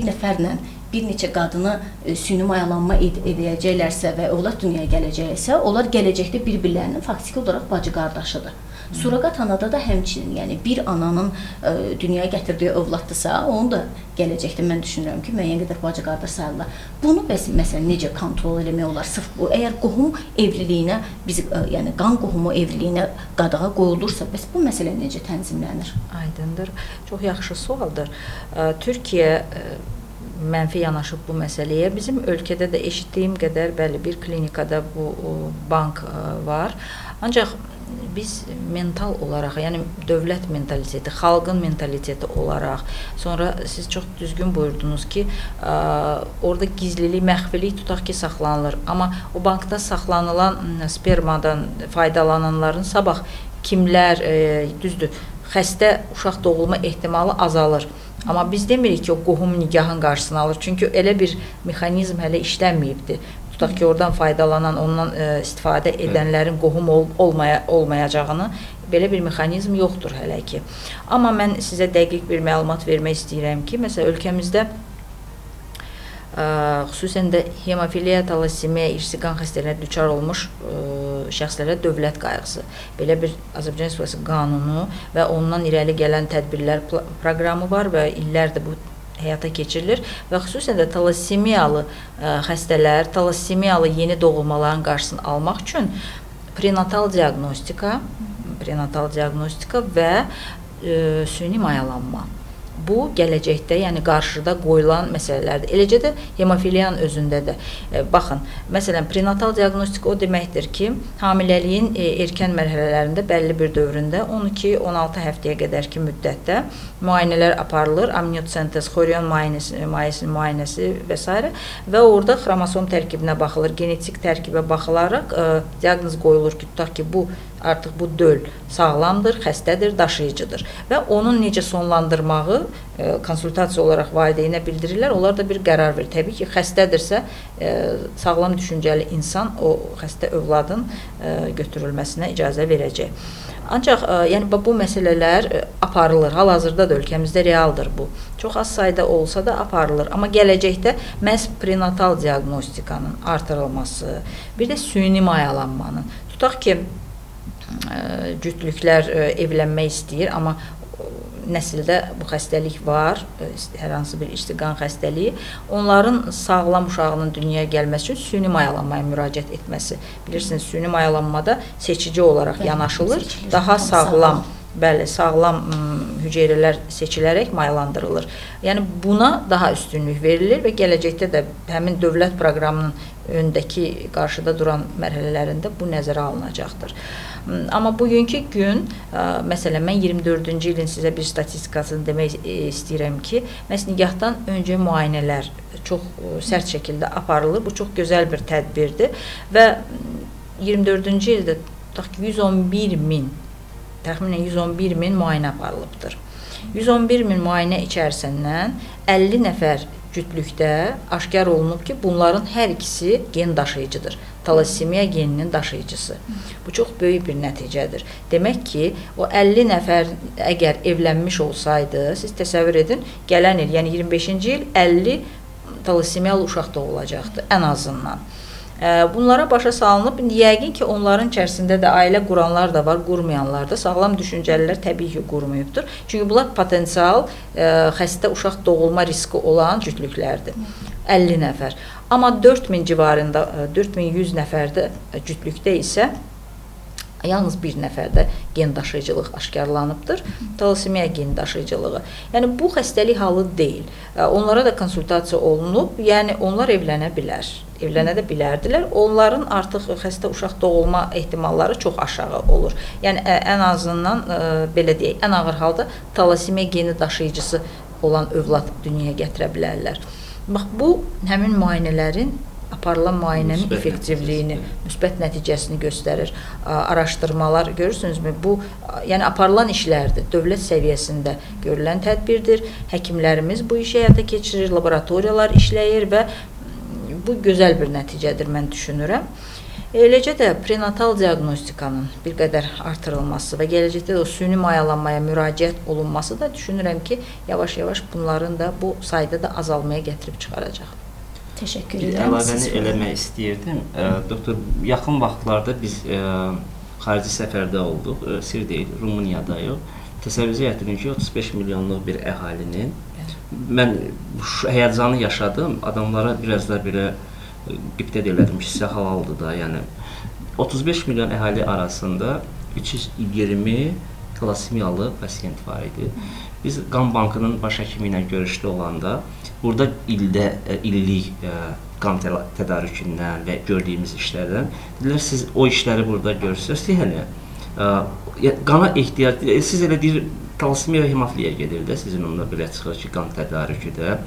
nəfərlə bir neçə qadını süni mayalanma edəcəklərsə və övlad dünyaya gələcəksə, onlar gələcəkdə bir-birlərinin faktiki olaraq bacı qardaşıdır. Surroqat anada da həmçinin, yəni bir ananın dünyaya gətirdiyi övladdırsa, onu da gələcəkdə mən düşünürəm ki, müəyyən qədər bacı qardaş sayılırlar. Bunu bəs məsələn necə kontrol eləmək olar? Sırf bu, əgər qohum evliliyinə, yəni qan qohumu evliliyinə qadağa qoyulursa, bəs bu məsələ necə tənzimlənir? Aydındır. Çox yaxşı sualdır. Türkiyə mənfi yanaşıb bu məsələyə. Bizim ölkədə də eşitdiyim qədər bəli bir klinikada bu bank var. Ancaq biz mental olaraq, yəni dövlət mentaliteti, xalqın mentaliteti olaraq, sonra siz çox düzgün buyurdunuz ki, orada gizlilik, məxfilik tutaq ki, saxlanılır. Amma o bankda saxlanılan spermadan faydalananların sabah kimlər, düzdür, xəstə uşaq doğulma ehtimalı azalır. Amma biz demirik ki, o qohum nigahın qarşısını alır. Çünki elə bir mexanizm hələ işlənməyibdir. Tutaq ki, oradan faydalanan, ondan istifadə edənlərin qohum olmayacağını belə bir mexanizm yoxdur hələ ki. Amma mən sizə dəqiq bir məlumat vermək istəyirəm ki, məsələn, ölkəmizdə xüsusən də hemofiliya, talassemiya, irsi qan xəstəliyinə düçar olmuş şəxslərə dövlət qayğısı, belə bir Azərbaycan Respublikası qanunu və ondan irəli gələn tədbirlər proqramı var və illərdir bu həyata keçirilir və xüsusən də talassemiyalı xəstələr, talassemiyalı yeni doğulmaların qarşısını almaq üçün prenatal diaqnostika və süni mayalanma. Bu, gələcəkdə, yəni qarşıda qoyulan məsələlərdir. Eləcə də hemofiliyanın özündə də. Baxın, məsələn, prenatal diaqnostika o deməkdir ki, hamiləliyin erkən mərhələlərində, bəlli bir dövründə, 12-16 həftəyə qədərki müddətdə müayinələr aparılır, amniyotsentez, xorion müayinəsi və s. və orada xromosom tərkibinə baxılır, genetik tərkibə baxılaraq diaqnoz qoyulur ki, tutaq ki, bu artıq bu döl sağlamdır, xəstədir, daşıyıcıdır və onun necə sonlandırmağı konsultasiya olaraq valideynə bildirirlər. Onlar da bir qərar verir. Təbii ki, xəstədirsə, sağlam düşüncəli insan o xəstə övladın götürülməsinə icazə verəcək. Ancaq yəni bu məsələlər aparılır. Hal-hazırda da ölkəmizdə realdır bu. Çox az sayda olsa da aparılır. Amma gələcəkdə məhz prenatal diaqnostikanın artırılması, bir də süni mayalanmanın. Tutaq ki, cütlüklər evlənmək istəyir, amma nəsildə bu xəstəlik var, hər hansı bir irsi qan xəstəliyi, onların sağlam uşağının dünyaya gəlməsi üçün süni mayalanmaya müraciət etməsi. Bilirsiniz, süni mayalanmada seçici olaraq yanaşılır, daha sağlam, sağlam hüceyrələr seçilərək mayalandırılır. Yəni buna daha üstünlük verilir və gələcəkdə də həmin dövlət proqramının öndəki qarşıda duran mərhələlərində bu nəzərə alınacaqdır. Amma bugünkü gün, məsələn, mən 24-cü ilin sizə bir statistikasını demək istəyirəm ki, məhz nigahdan öncə müayinələr çox sərt şəkildə aparılır. Bu çox gözəl bir tədbirdir və 24-cü ildə təxminən 111 min müayinə aparılıbdır. 111 min müayinə içərisindən 50 nəfər cütlükdə aşkar olunub ki, bunların hər ikisi gen daşıyıcıdır. Talassemiya geninin daşıyıcısı. Bu çox böyük bir nəticədir. Demək ki, o 50 nəfər əgər evlənmiş olsaydı, siz təsəvvür edin, gələn il, yəni 25-ci il 50 talassemiyalı uşaq doğulacaqdı ən azından. Bunlara başa salınıb, yəqin ki, onların içərisində də ailə quranlar da var, qurmayanlar da, sağlam düşüncəlilər təbii ki, qurmayıbdır. Çünki bunlar potensial xəstə uşaq doğulma riski olan cütlüklərdir. 50 nəfər. Amma 4000 civarında, 4100 nəfərdə cütlükdə isə yalnız bir nəfərdə gen daşıyıcılıq aşkarlanıbdır. Talasemiya gen daşıyıcılığı. Yəni bu xəstəlik halı deyil. Onlara da konsultasiya olunub. Yəni onlar evlənə bilər. Evlənə də bilərdilər. Onların artıq xəstə uşaq doğulma ehtimalları çox aşağı olur. Yəni ən azından belə deyək, ən ağır halda talasemiya geni daşıyıcısı olan övlad dünyaya gətirə bilərlər. Bax bu həmin müayinələrin aparılan müayinənin effektivliyini, müsbət nəticəsini göstərir. Araşdırmalar görürsünüzmü? Bu, yəni aparılan işlərdir. Dövlət səviyyəsində görülən tədbirdir. Həkimlərimiz bu işi həyata keçirir, laboratoriyalar işləyir və bu gözəl bir nəticədir, mən düşünürəm. Eləcə də prenatal diaqnostikanın bir qədər artırılması və gələcəkdə də o süni mayalanmaya müraciət olunması da düşünürəm ki, yavaş-yavaş bunların da bu sayda da azalmaya gətirib çıxaracaq. Təşəkkür Bir edirəm. əlavəni eləmək istəyirdim. Doktor, yaxın vaxtlarda biz xarici səfərdə olduq. Sir deyil, Rumuniyadayıq. Təsəvvürünüzə gətirin ki, 35 milyonluq bir əhalinin mən həyəcanı yaşadım. Adamlara biraz da belə qibtəd elədim ki, sizə halaldır da. Yəni 35 milyon əhali arasında 320 talasemiyalı pasiyent var idi. Biz qan bankının baş həkimi ilə görüşdə olanda burada illik qan tədarükündən və gördüyümüz işlərdən dedilər, siz o işləri burada görürsünüz. Yəni qana ehtiyac, siz elə deyir, talasemiya və hemofiliya gedir də, sizin onda belə çıxır ki, qan tədarükü də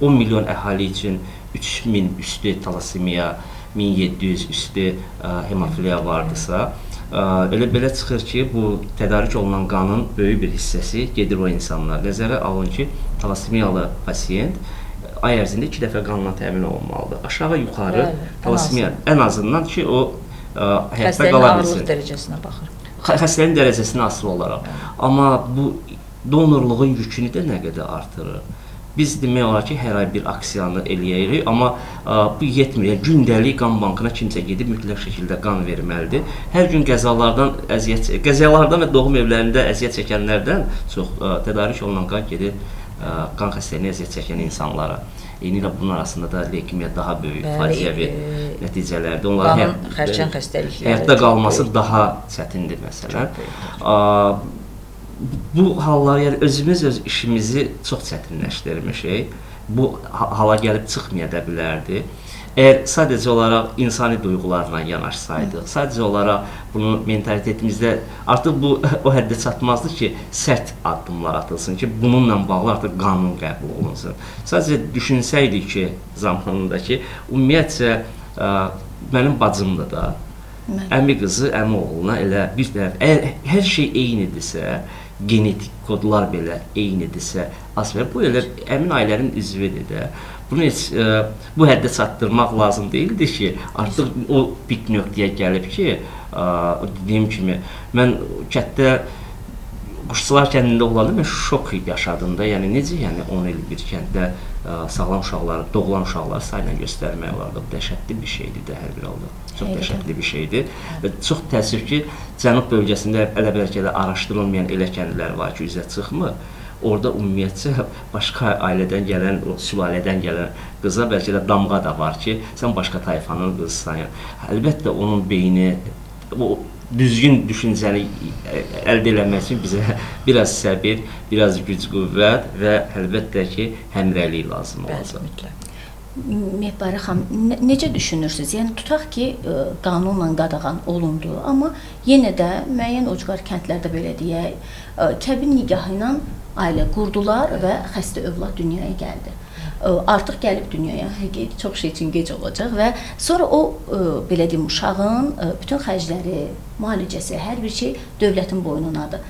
10 milyon əhali üçün 3000 üstü talasemiya, 1700 üstü hemofiliya vardısa, elə belə çıxır ki, bu tədarük olunan qanın böyük bir hissəsi gedir o insanlar. Nəzərə alın ki, talasemiyalı pasiyent ay ərzində 2 dəfə qanla təmin olunmalıdır. Aşağı-yuxarı talasemiya ən azından ki, o həyatda qala bilsin. Xəstənin ağırlıq dərəcəsinə baxır. Xəstənin dərəcəsinə asılı olaraq. Amma bu donorluğun yükünü də nə qədər artırır? Biz demək olar ki, hər ay bir aksiyanı eləyirik, amma bu yetmir. Gündəlik qan bankına kimsə gedib mütləq şəkildə qan verməlidir. Hər gün qəzalardan və doğum evlərində əziyyət çəkənlərdən çox tədarük olunan qan gedir qan xəstəliyinə əziyyət çəkən insanlara. Eyni ilə bunun arasında da leykemiya daha böyük faciəvi nəticələrdir. Qanın xərçəng xəstəlikləri. Həyatda qalması daha çətindir məsələn. Bu hallar, yəni özümüz öz işimizi çox çətinləşdirmişik. Bu hala gəlib çıxmaya da bilərdi. Əgər sadəcə olaraq insani duyğularla yanaşsaydıq, sadəcə olaraq bunu mentalitetimizdə artıq bu o həddə çatmazdı ki, sərt addımlar atılsın ki, bununla bağlı artıq qanun qəbul olunsun. Sadəcə düşünsəydik ki, zamanında ki, ümumiyyətcə mənim bacımdır da, əmi qızı əmi oğluna elə bir tərəf, əgər hər şey eynidirsə, genetik kodlar belə eynidirsə, bu elə əmin ailənin üzvüdür də. Bunu heç bu həddə çatdırmaq lazım deyildi ki, artıq o pik nöqtəyə gəlib ki, dediyim kimi, mən kətdə Quşçular kəndində olanda mən şok yaşadım da. Yəni necə, yəni 10 il bir kənddə sağlam uşaqları, doğulan uşaqları sayla göstərmək olardı. Dəhşətli bir şeydir də hər bir halda. Çox dəhşətli bir şeydir. Və çox təəssüf ki, cənub bölgəsində bəlkə də araşdırılmayan elə kəndlər var ki, üzə çıxmır. Orada ümumiyyətcə başqa ailədən gələn, o sülalədən gələn qıza bəlkə də damğa da var ki, sən başqa tayfanın qızısan. Əlbəttə onun beyni, o düzgün düşüncəni əldə eləmək üçün bizə biraz səbir, biraz güc, qüvvət və əlbəttə ki, həmrəylik lazım olacaq. Mehbarə xanım, necə düşünürsünüz? Yəni, tutaq ki, qanunla qadağan olundu, amma yenə də müəyyən ucqar kəndlərdə belə deyək, kəbin nigahı ilə ailə qurdular və xəstə övlad dünyaya gəldi. Artıq gəlib dünyaya, çox şey üçün gec olacaq və sonra o, belə deyim, uşağın bütün xərcləri, müalicəsi, hər bir şey dövlətin boynunadır.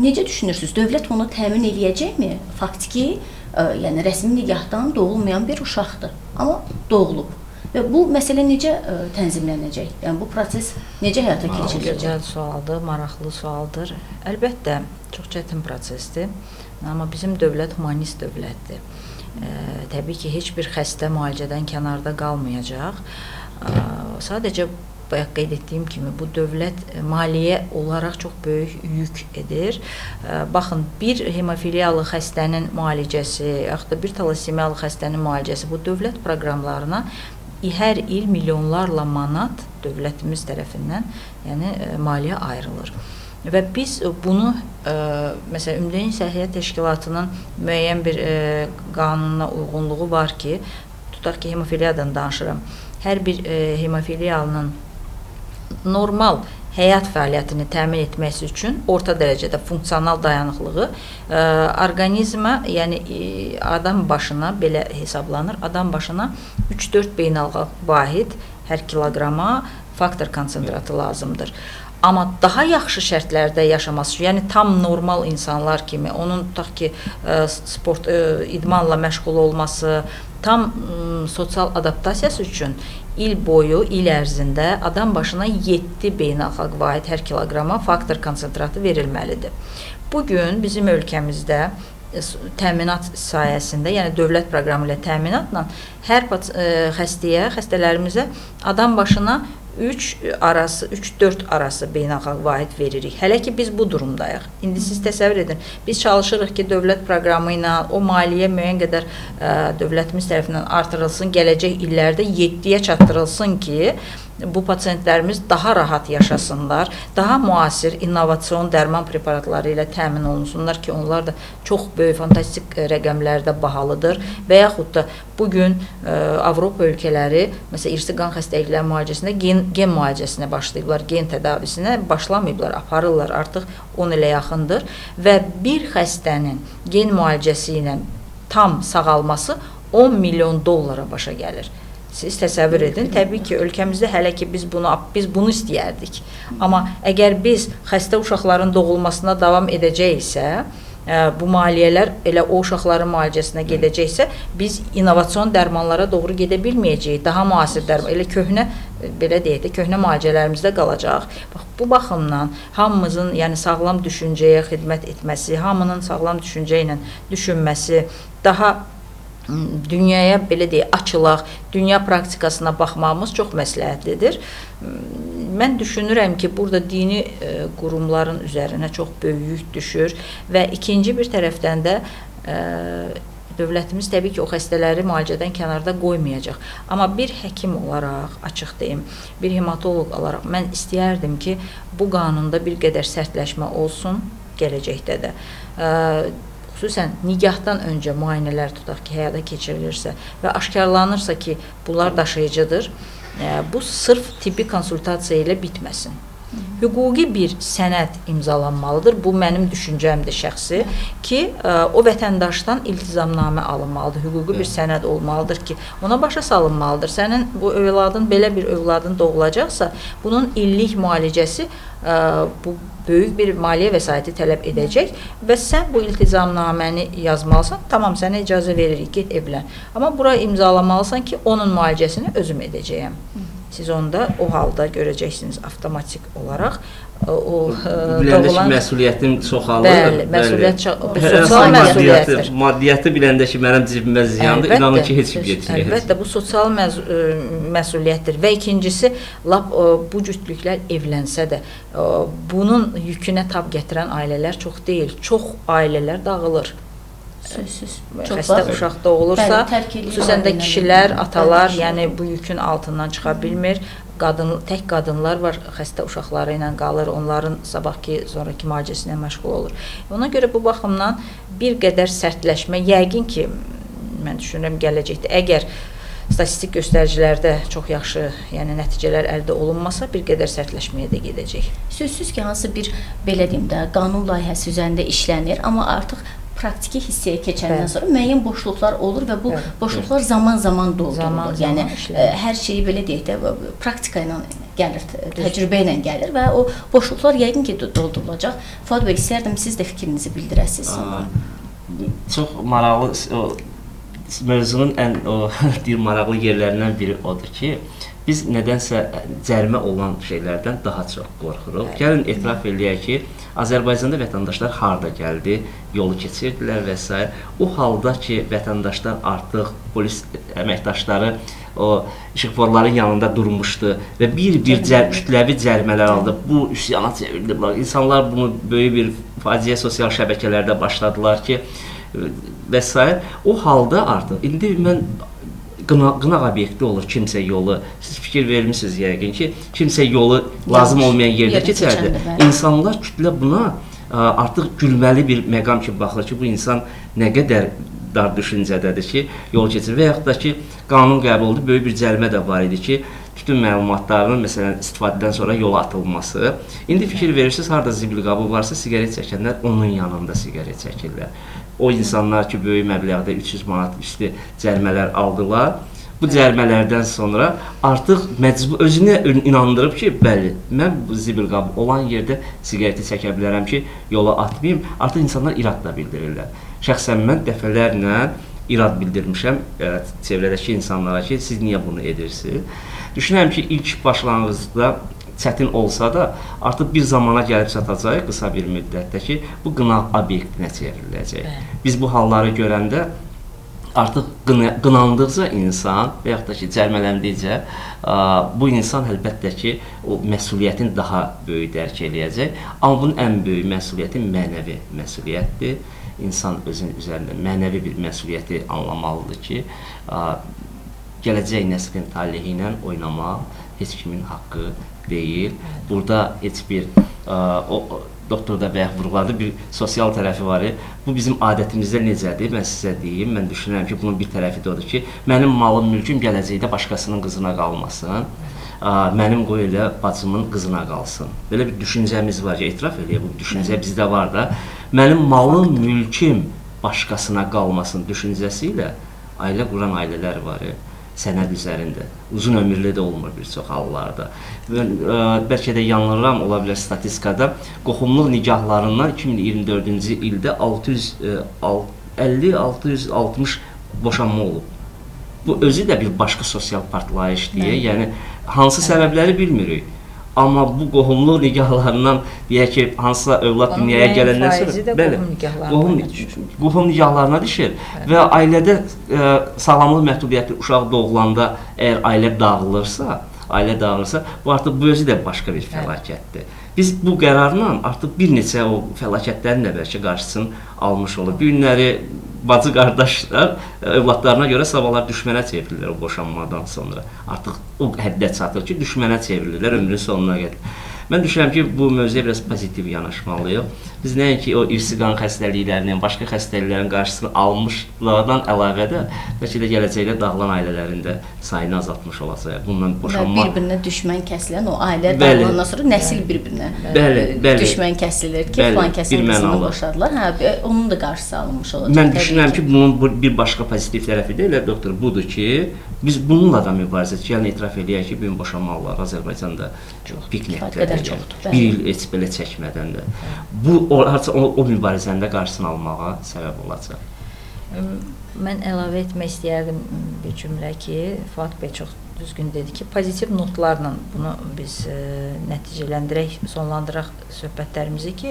Necə düşünürsünüz? Dövlət onu təmin eləyəcəkmi? Faktiki, yəni rəsmi nigahdan doğulmayan bir uşaqdır, amma doğulub. Və bu məsələ necə tənzimlənəcək? Yəni, bu proses necə həyata keçiriləcək? Gözəl sualdır, maraqlı sualdır. Əlbəttə, çox çətin prosesdir, amma bizim dövlət humanist dövlətdir. Təbii ki, heç bir xəstə müalicədən kənarda qalmayacaq. sadəcə bayaq qeyd etdiyim kimi bu dövlət maliyyə olaraq çox böyük yük edir. Baxın, bir hemofiliyalı xəstənin müalicəsi, yaxud da bir talassemiyalı xəstənin müalicəsi bu dövlət proqramlarına hər il milyonlarla manat dövlətimiz tərəfindən, yəni maliyyə ayrılır. Və biz bunu, məsələn, Ümumdünya Səhiyyə Təşkilatının müəyyən bir qanununa uyğunluğu var ki, tutaq ki, hemofiliyadan danışıram. Hər bir hemofiliyalının normal həyat fəaliyyətini təmin etməsi üçün orta dərəcədə funksional dayanıqlığı orqanizmə, yəni adam başına belə hesablanır, adam başına 3-4 beynəlxalq vahid hər kiloqrama faktor konsentratı lazımdır. Amma daha yaxşı şərtlərdə yaşaması, yəni tam normal insanlar kimi, onun tutaq ki, sport, idmanla məşğul olması, tam sosial adaptasiyası üçün il boyu, il ərzində adam başına 7 beynəlxalq vahid hər kiloqrama faktor konsentratı verilməlidir. Bugün bizim ölkəmizdə təminat sayəsində, yəni dövlət proqramı ilə təminatla hər xəstələrimizə adam başına 3-4 arası beynəlxalq vahid veririk. Hələ ki, biz bu durumdayıq. İndi siz təsəvvür edin, biz çalışırıq ki, dövlət proqramı ilə o maliyyə müəyyən qədər dövlətimiz tərəfindən artırılsın, gələcək illərdə 7-yə çatdırılsın ki, bu pasientlərimiz daha rahat yaşasınlar, daha müasir, innovasion dərman preparatları ilə təmin olunsunlar ki, onlar da çox böyük, fantastik rəqəmlərdə bahalıdır və yaxud da bugün Avropa ölkələri, məsələn, irsi qan xəstəlikləri müalicəsində gen müalicəsinə başlayıblar, gen tədavisinə başlamayıblar, aparırlar, artıq 10 ilə yaxındır və bir xəstənin gen müalicəsi ilə tam sağalması 10 milyon dollara başa gəlir. Siz təsəvvür edin, təbii ki, ölkəmizdə hələ ki biz bunu istəyərdik. Amma əgər biz xəstə uşaqların doğulmasına davam edəcəksə, bu maliyyələr elə o uşaqların müalicəsinə gedəcəksə, biz innovasion dərmanlara doğru gedə bilməyəcəyik. Daha müasir dərman, elə köhnə, belə deyək də, köhnə müalicələrimizdə qalacaq. Bax, bu baxımdan hamımızın, yəni sağlam düşüncəyə xidmət etməsi, hamının sağlam düşüncə ilə düşünməsi, daha dünyaya belə deyək, açılaq, dünya praktikasına baxmağımız çox məsləhətlidir. Mən düşünürəm ki, burada dini qurumların üzərinə çox böyük yük düşür və ikinci bir tərəfdən də dövlətimiz təbii ki, o xəstələri müalicədən kənarda qoymayacaq. Amma bir həkim olaraq, açıq deyim, bir hematoloq olaraq mən istəyərdim ki, bu qanunda bir qədər sərtləşmə olsun gələcəkdə də. Xüsusən nigahdan öncə müayinələr tutaq ki, həyata keçirilirsə və aşkarlanırsa ki, bunlar daşıyıcıdır, bu sırf tibbi konsultasiya ilə bitməsin. Hüquqi bir sənəd imzalanmalıdır. Bu mənim düşüncəmdir şəxsi ki, o vətəndaşdan iltizamnamə alınmalıdır. Hüquqi bir sənəd olmalıdır ki, ona başa salınmalıdır. Sənin bu övladın, belə bir övladın doğulacaqsa, bunun illik müalicəsi bu böyük bir maliyyə vəsaiti tələb edəcək və sən bu iltizamnaməni yazmalısan, tamam, sənə icazə veririk, get evlən. Amma bura imzalamalısan ki, onun müalicəsini özüm edəcəyəm. Siz onda o halda görəcəksiniz avtomatik olaraq o biləndə ki, məsuliyyətin çoxalır. Bəli, məsuliyyət sosial məsuliyyətdir. Maddiyyəti biləndə ki, mənim cibimə ziyandır, inanın ki, heç kim getməyəcək. Əlbəttə, bu sosial məsuliyyətdir və ikincisi, lap bu cütlüklər evlənsə də, bunun yükünə tab gətirən ailələr çox deyil, çox ailələr dağılır. Xəstə uşaq doğulursa, xüsusən də kişilər, atalar, yəni bu yükün altından çıxa bilmir. Tək qadınlar var, xəstə uşaqları ilə qalır, onların sabahki, sonraki müalicəsinə məşğul olur. Ona görə bu baxımdan bir qədər sərtləşmə, yəqin ki, mən düşünürəm gələcəkdə, əgər statistik göstəricilərdə çox yaxşı, yəni nəticələr əldə olunmasa, bir qədər sərtləşməyə də gedəcək. Sözsüz ki, hansı bir, belə deyim də, qanun layihəsi üzərində işlənir, amma artıq praktiki hissəyə keçəndən sonra müəyyən boşluqlar olur və bu boşluqlar zaman-zaman doldurulur. Yəni, hər şeyi belə deyək də, praktika ilə gəlir, təcrübə ilə gəlir və o boşluqlar yəqin ki, doldurulacaq. Fuad bəy, istərdim siz də fikrinizi bildirəsiniz. Çox maraqlı, mövzunun ən maraqlı yerlərindən biri odur ki, biz nədənsə cərimə olan şeylərdən daha çox qorxuruq. Gəlin etiraf eləyək ki, Azərbaycanda vətəndaşlar harda gəldi, yolu keçirdilər və s. O halda ki, vətəndaşlar artıq polis əməkdaşları o işıqforların yanında durmuşdu və bir-bir kütləvi cərimələr aldı. Bu üsyana çevrildilər. İnsanlar bunu böyük bir faciə sosial şəbəkələrdə başladılar ki, və s. O halda artıq indi mən qınaq obyekti olur kimsə yolu. Siz fikir vermisiniz yəqin ki, kimsə yolu lazım olmayan yerdə keçərdi. İnsanlar kütlə buna artıq gülməli bir məqam ki, baxır ki, bu insan nə qədər dar düşüncədədir ki, yol keçir. Və yaxud da ki, qanun qəbul oldu, böyük bir cərimə də var idi ki, bütün məlumatların məsələn istifadədən sonra yola atılması. İndi fikir verirsiniz, harda zibil qabı varsa, siqaret çəkənlər onun yanında siqaret çəkirlər. O insanlar ki, böyük məbləğdə 300 manat üstü cərimələr aldılar. Bu cərimələrdən sonra artıq məcbur özünə inandırıb ki, bəli, mən bu zibil qabı olan yerdə siqareti çəkə bilərəm ki, yola atmayayım. Artıq insanlar irad da bildirirlər. Şəxsən mən dəfələrlə irad bildirmişəm çevrədəki insanlara ki, siz niyə bunu edirsiniz? Düşünürəm ki, ilk başlanğıcda çətin olsa da, artıq bir zamana gəlib çatacaq qısa bir müddətdə ki, bu qınaq obyektinə çevriləcək. Biz bu halları görəndə artıq qınandıqca insan və yaxud da ki, cərmələndikcə bu insan əlbəttə ki, o məsuliyyətin daha böyük dərk eləyəcək. Amma bunun ən böyük məsuliyyəti mənəvi məsuliyyətdir. İnsan özünün üzərində mənəvi bir məsuliyyəti anlamalıdır ki, gələcək nəslin taleyi ilə oynamaq heç kimin haqqı deyil. Burada heç bir, doktor da bayaq vurğuladı, bir sosial tərəfi var. Bu bizim adətimizdə necədir? Mən sizə deyim, mən düşünürəm ki, bunun bir tərəfi də odur ki, mənim malım, mülküm gələcəkdə başqasının qızına qalmasın, mənim qoy elə bacımın qızına qalsın. Belə bir düşüncəmiz var ki, etiraf eləyək, bu düşüncə bizdə var da, mənim malım, mülküm başqasına qalmasın düşüncəsi ilə ailə quran ailələr var. Sənəd üzərində. Uzun ömürlü də olmur bir çox hallarda. Bəlkə də yanılıram, ola bilər statistikada. Qohumluq nikahlarından 2024-cü ildə 650-660 boşanma olub. Bu özü də bir başqa sosial partlayış deyə, yəni hansı səbəbləri bilmirik. Amma bu qohumluq nikahlarından deyək ki, hansısa övlad dünyaya gələndən sonra qohum nikahlarına düşür və ailədə sağlamlıq məhdudiyyəti uşaq doğulanda əgər ailə dağılırsa, bu artıq bu özü də başqa bir fəlakətdir. Biz bu qərarla artıq bir neçə o fəlakətlərin də bəlkə qarşısını almış olur. Bir günləri bacı qardaşlar övladlarına görə sabahlar düşmənə çevrilirlər o boşanmadan sonra. Artıq o həddə çatır ki, düşmənə çevrilirlər ömrün sonuna qədər. Mən düşünürəm ki, bu mövzuya biraz pozitiv yanaşmalıyıq. Biz nəinki o irsi qan xəstəliklərinin, başqa xəstəliklərin qarşısını almışlardan əlavə də bəlkə də gələcəkdə dağılan ailələrin də sayını azaltmış olacaq. Bundan boşanma... Bir-birinə düşmən kəsilən o ailə dağılandan sonra nəsil bir-birinə düşmən kəsilir ki, filan kəsin qızını boşadılar. Onun da qarşısı alınmış olacaq. Mən düşünürəm ki, bunun bir başqa pozitiv tərəfi də elə doktor budur ki, biz bununla da mübarizə gəlin etiraf eləyək ki, bu gün boşanmalar Azərbaycanda pik nətdədir. Bir il heç belə çəkmədən də. Bu, o mübarizənin də qarşısını almağa səbəb olacaq. Mən əlavə etmək istəyərdim bir cümlə ki, Fuad bəy çox düzgün dedi ki, pozitiv notlarla bunu biz nəticələndirək, sonlandıraq söhbətlərimizi ki,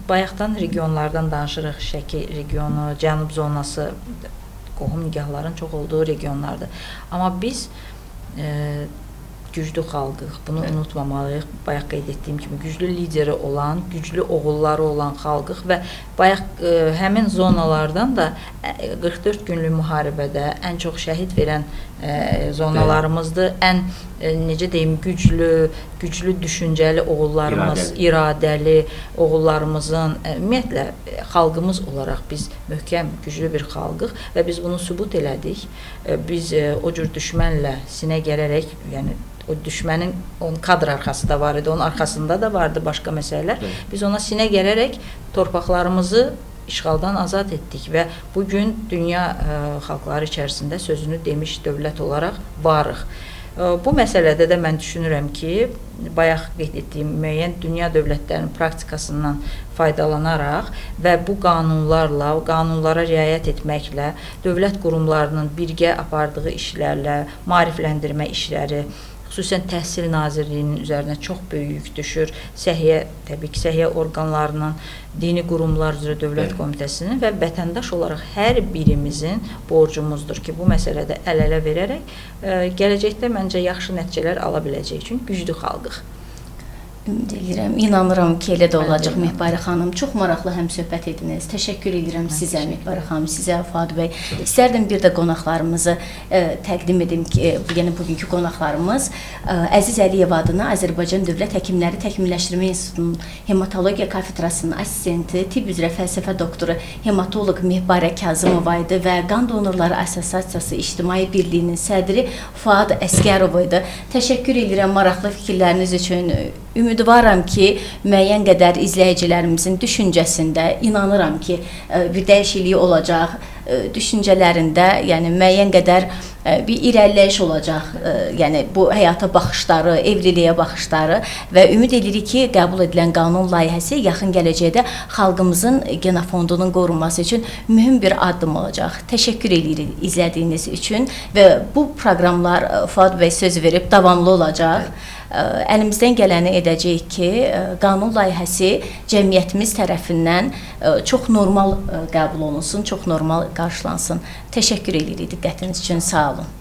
bayaqdan regionlardan danışırıq, Şəki regionu, Cənub zonası, qohum nikahların çox olduğu regionlardır. Amma biz güclü xalqıq, bunu unutmamalıyıq. Bayaq qeyd etdiyim kimi güclü lideri olan, güclü oğulları olan xalqıq və bayaq həmin zonalardan da 44 günlük müharibədə ən çox şəhid verən zonalarımızdır. Ən, necə deyim, güclü düşüncəli oğullarımız, iradəli oğullarımızın, ümumiyyətlə, xalqımız olaraq biz möhkəm, güclü bir xalqıq və biz bunu sübut elədik. Biz o cür düşmənlə sinə gələrək, yəni o düşmənin onun kadr arxası da var idi, onun arxasında da vardı başqa məsələlər. Biz ona sinə gələrək torpaqlarımızı işğaldan azad etdik və bugün dünya xalqları içərisində sözünü demiş dövlət olaraq varıq. Bu məsələdə də mən düşünürəm ki, bayaq qeyd etdiyim müəyyən dünya dövlətlərinin praktikasından faydalanaraq və bu qanunlarla, qanunlara riayət etməklə, dövlət qurumlarının birgə apardığı işlərlə, maarifləndirmə işləri, xüsusən Təhsil Nazirliyinin üzərinə çox böyük yük düşür. Təbii ki, səhiyyə orqanlarının, dini qurumlar üzrə Dövlət Komitəsinin və vətəndaş olaraq hər birimizin borcumuzdur ki, bu məsələdə əl-ələ verərək gələcəkdə məncə yaxşı nəticələr ala biləcəyik. Çünki güclü xalqıq. Ümid edirəm, inanıram ki, elə də olacaq Mehbarə xanım. Çox maraqlı həmsöhbət ediniz. Təşəkkür edirəm sizə Mehbarə xanım, sizə Fuad bəy. İstərdim bir də qonaqlarımızı təqdim edim ki, yəni bugünkü qonaqlarımız Əziz Əliyev adına Azərbaycan Dövlət Həkimləri Təkmilləşdirmə İnstitutunun Hematologiya kafedrasının assistenti, tibb üzrə fəlsəfə doktoru, hematoloq Mehbarə Kazımova idi və Qan Donorları Assosiasiyası İctimai Birliyinin sədri Fuad Əsgərov idi. Təşəkkür edirəm maraqlı fikirləriniz üçün. Ümidvaram ki, müəyyən qədər izləyicilərimizin düşüncəsində inanıram ki, bir dəyişiklik olacaq, düşüncələrində, yəni müəyyən qədər bir irəliləyiş olacaq, yəni bu həyata baxışları, evliliyə baxışları və ümid edirik ki, qəbul edilən qanun layihəsi yaxın gələcəkdə xalqımızın genofondunun qorunması üçün mühüm bir addım olacaq. Təşəkkür edirik izlədiyiniz üçün və bu proqramlar Fuad bəy söz verib davamlı olacaq. Əlimizdən gələni edəcəyik ki, qanun layihəsi cəmiyyətimiz tərəfindən çox normal qəbul olunsun, çox normal qarşılansın. Təşəkkür edirik diqqətiniz üçün, sağ olun.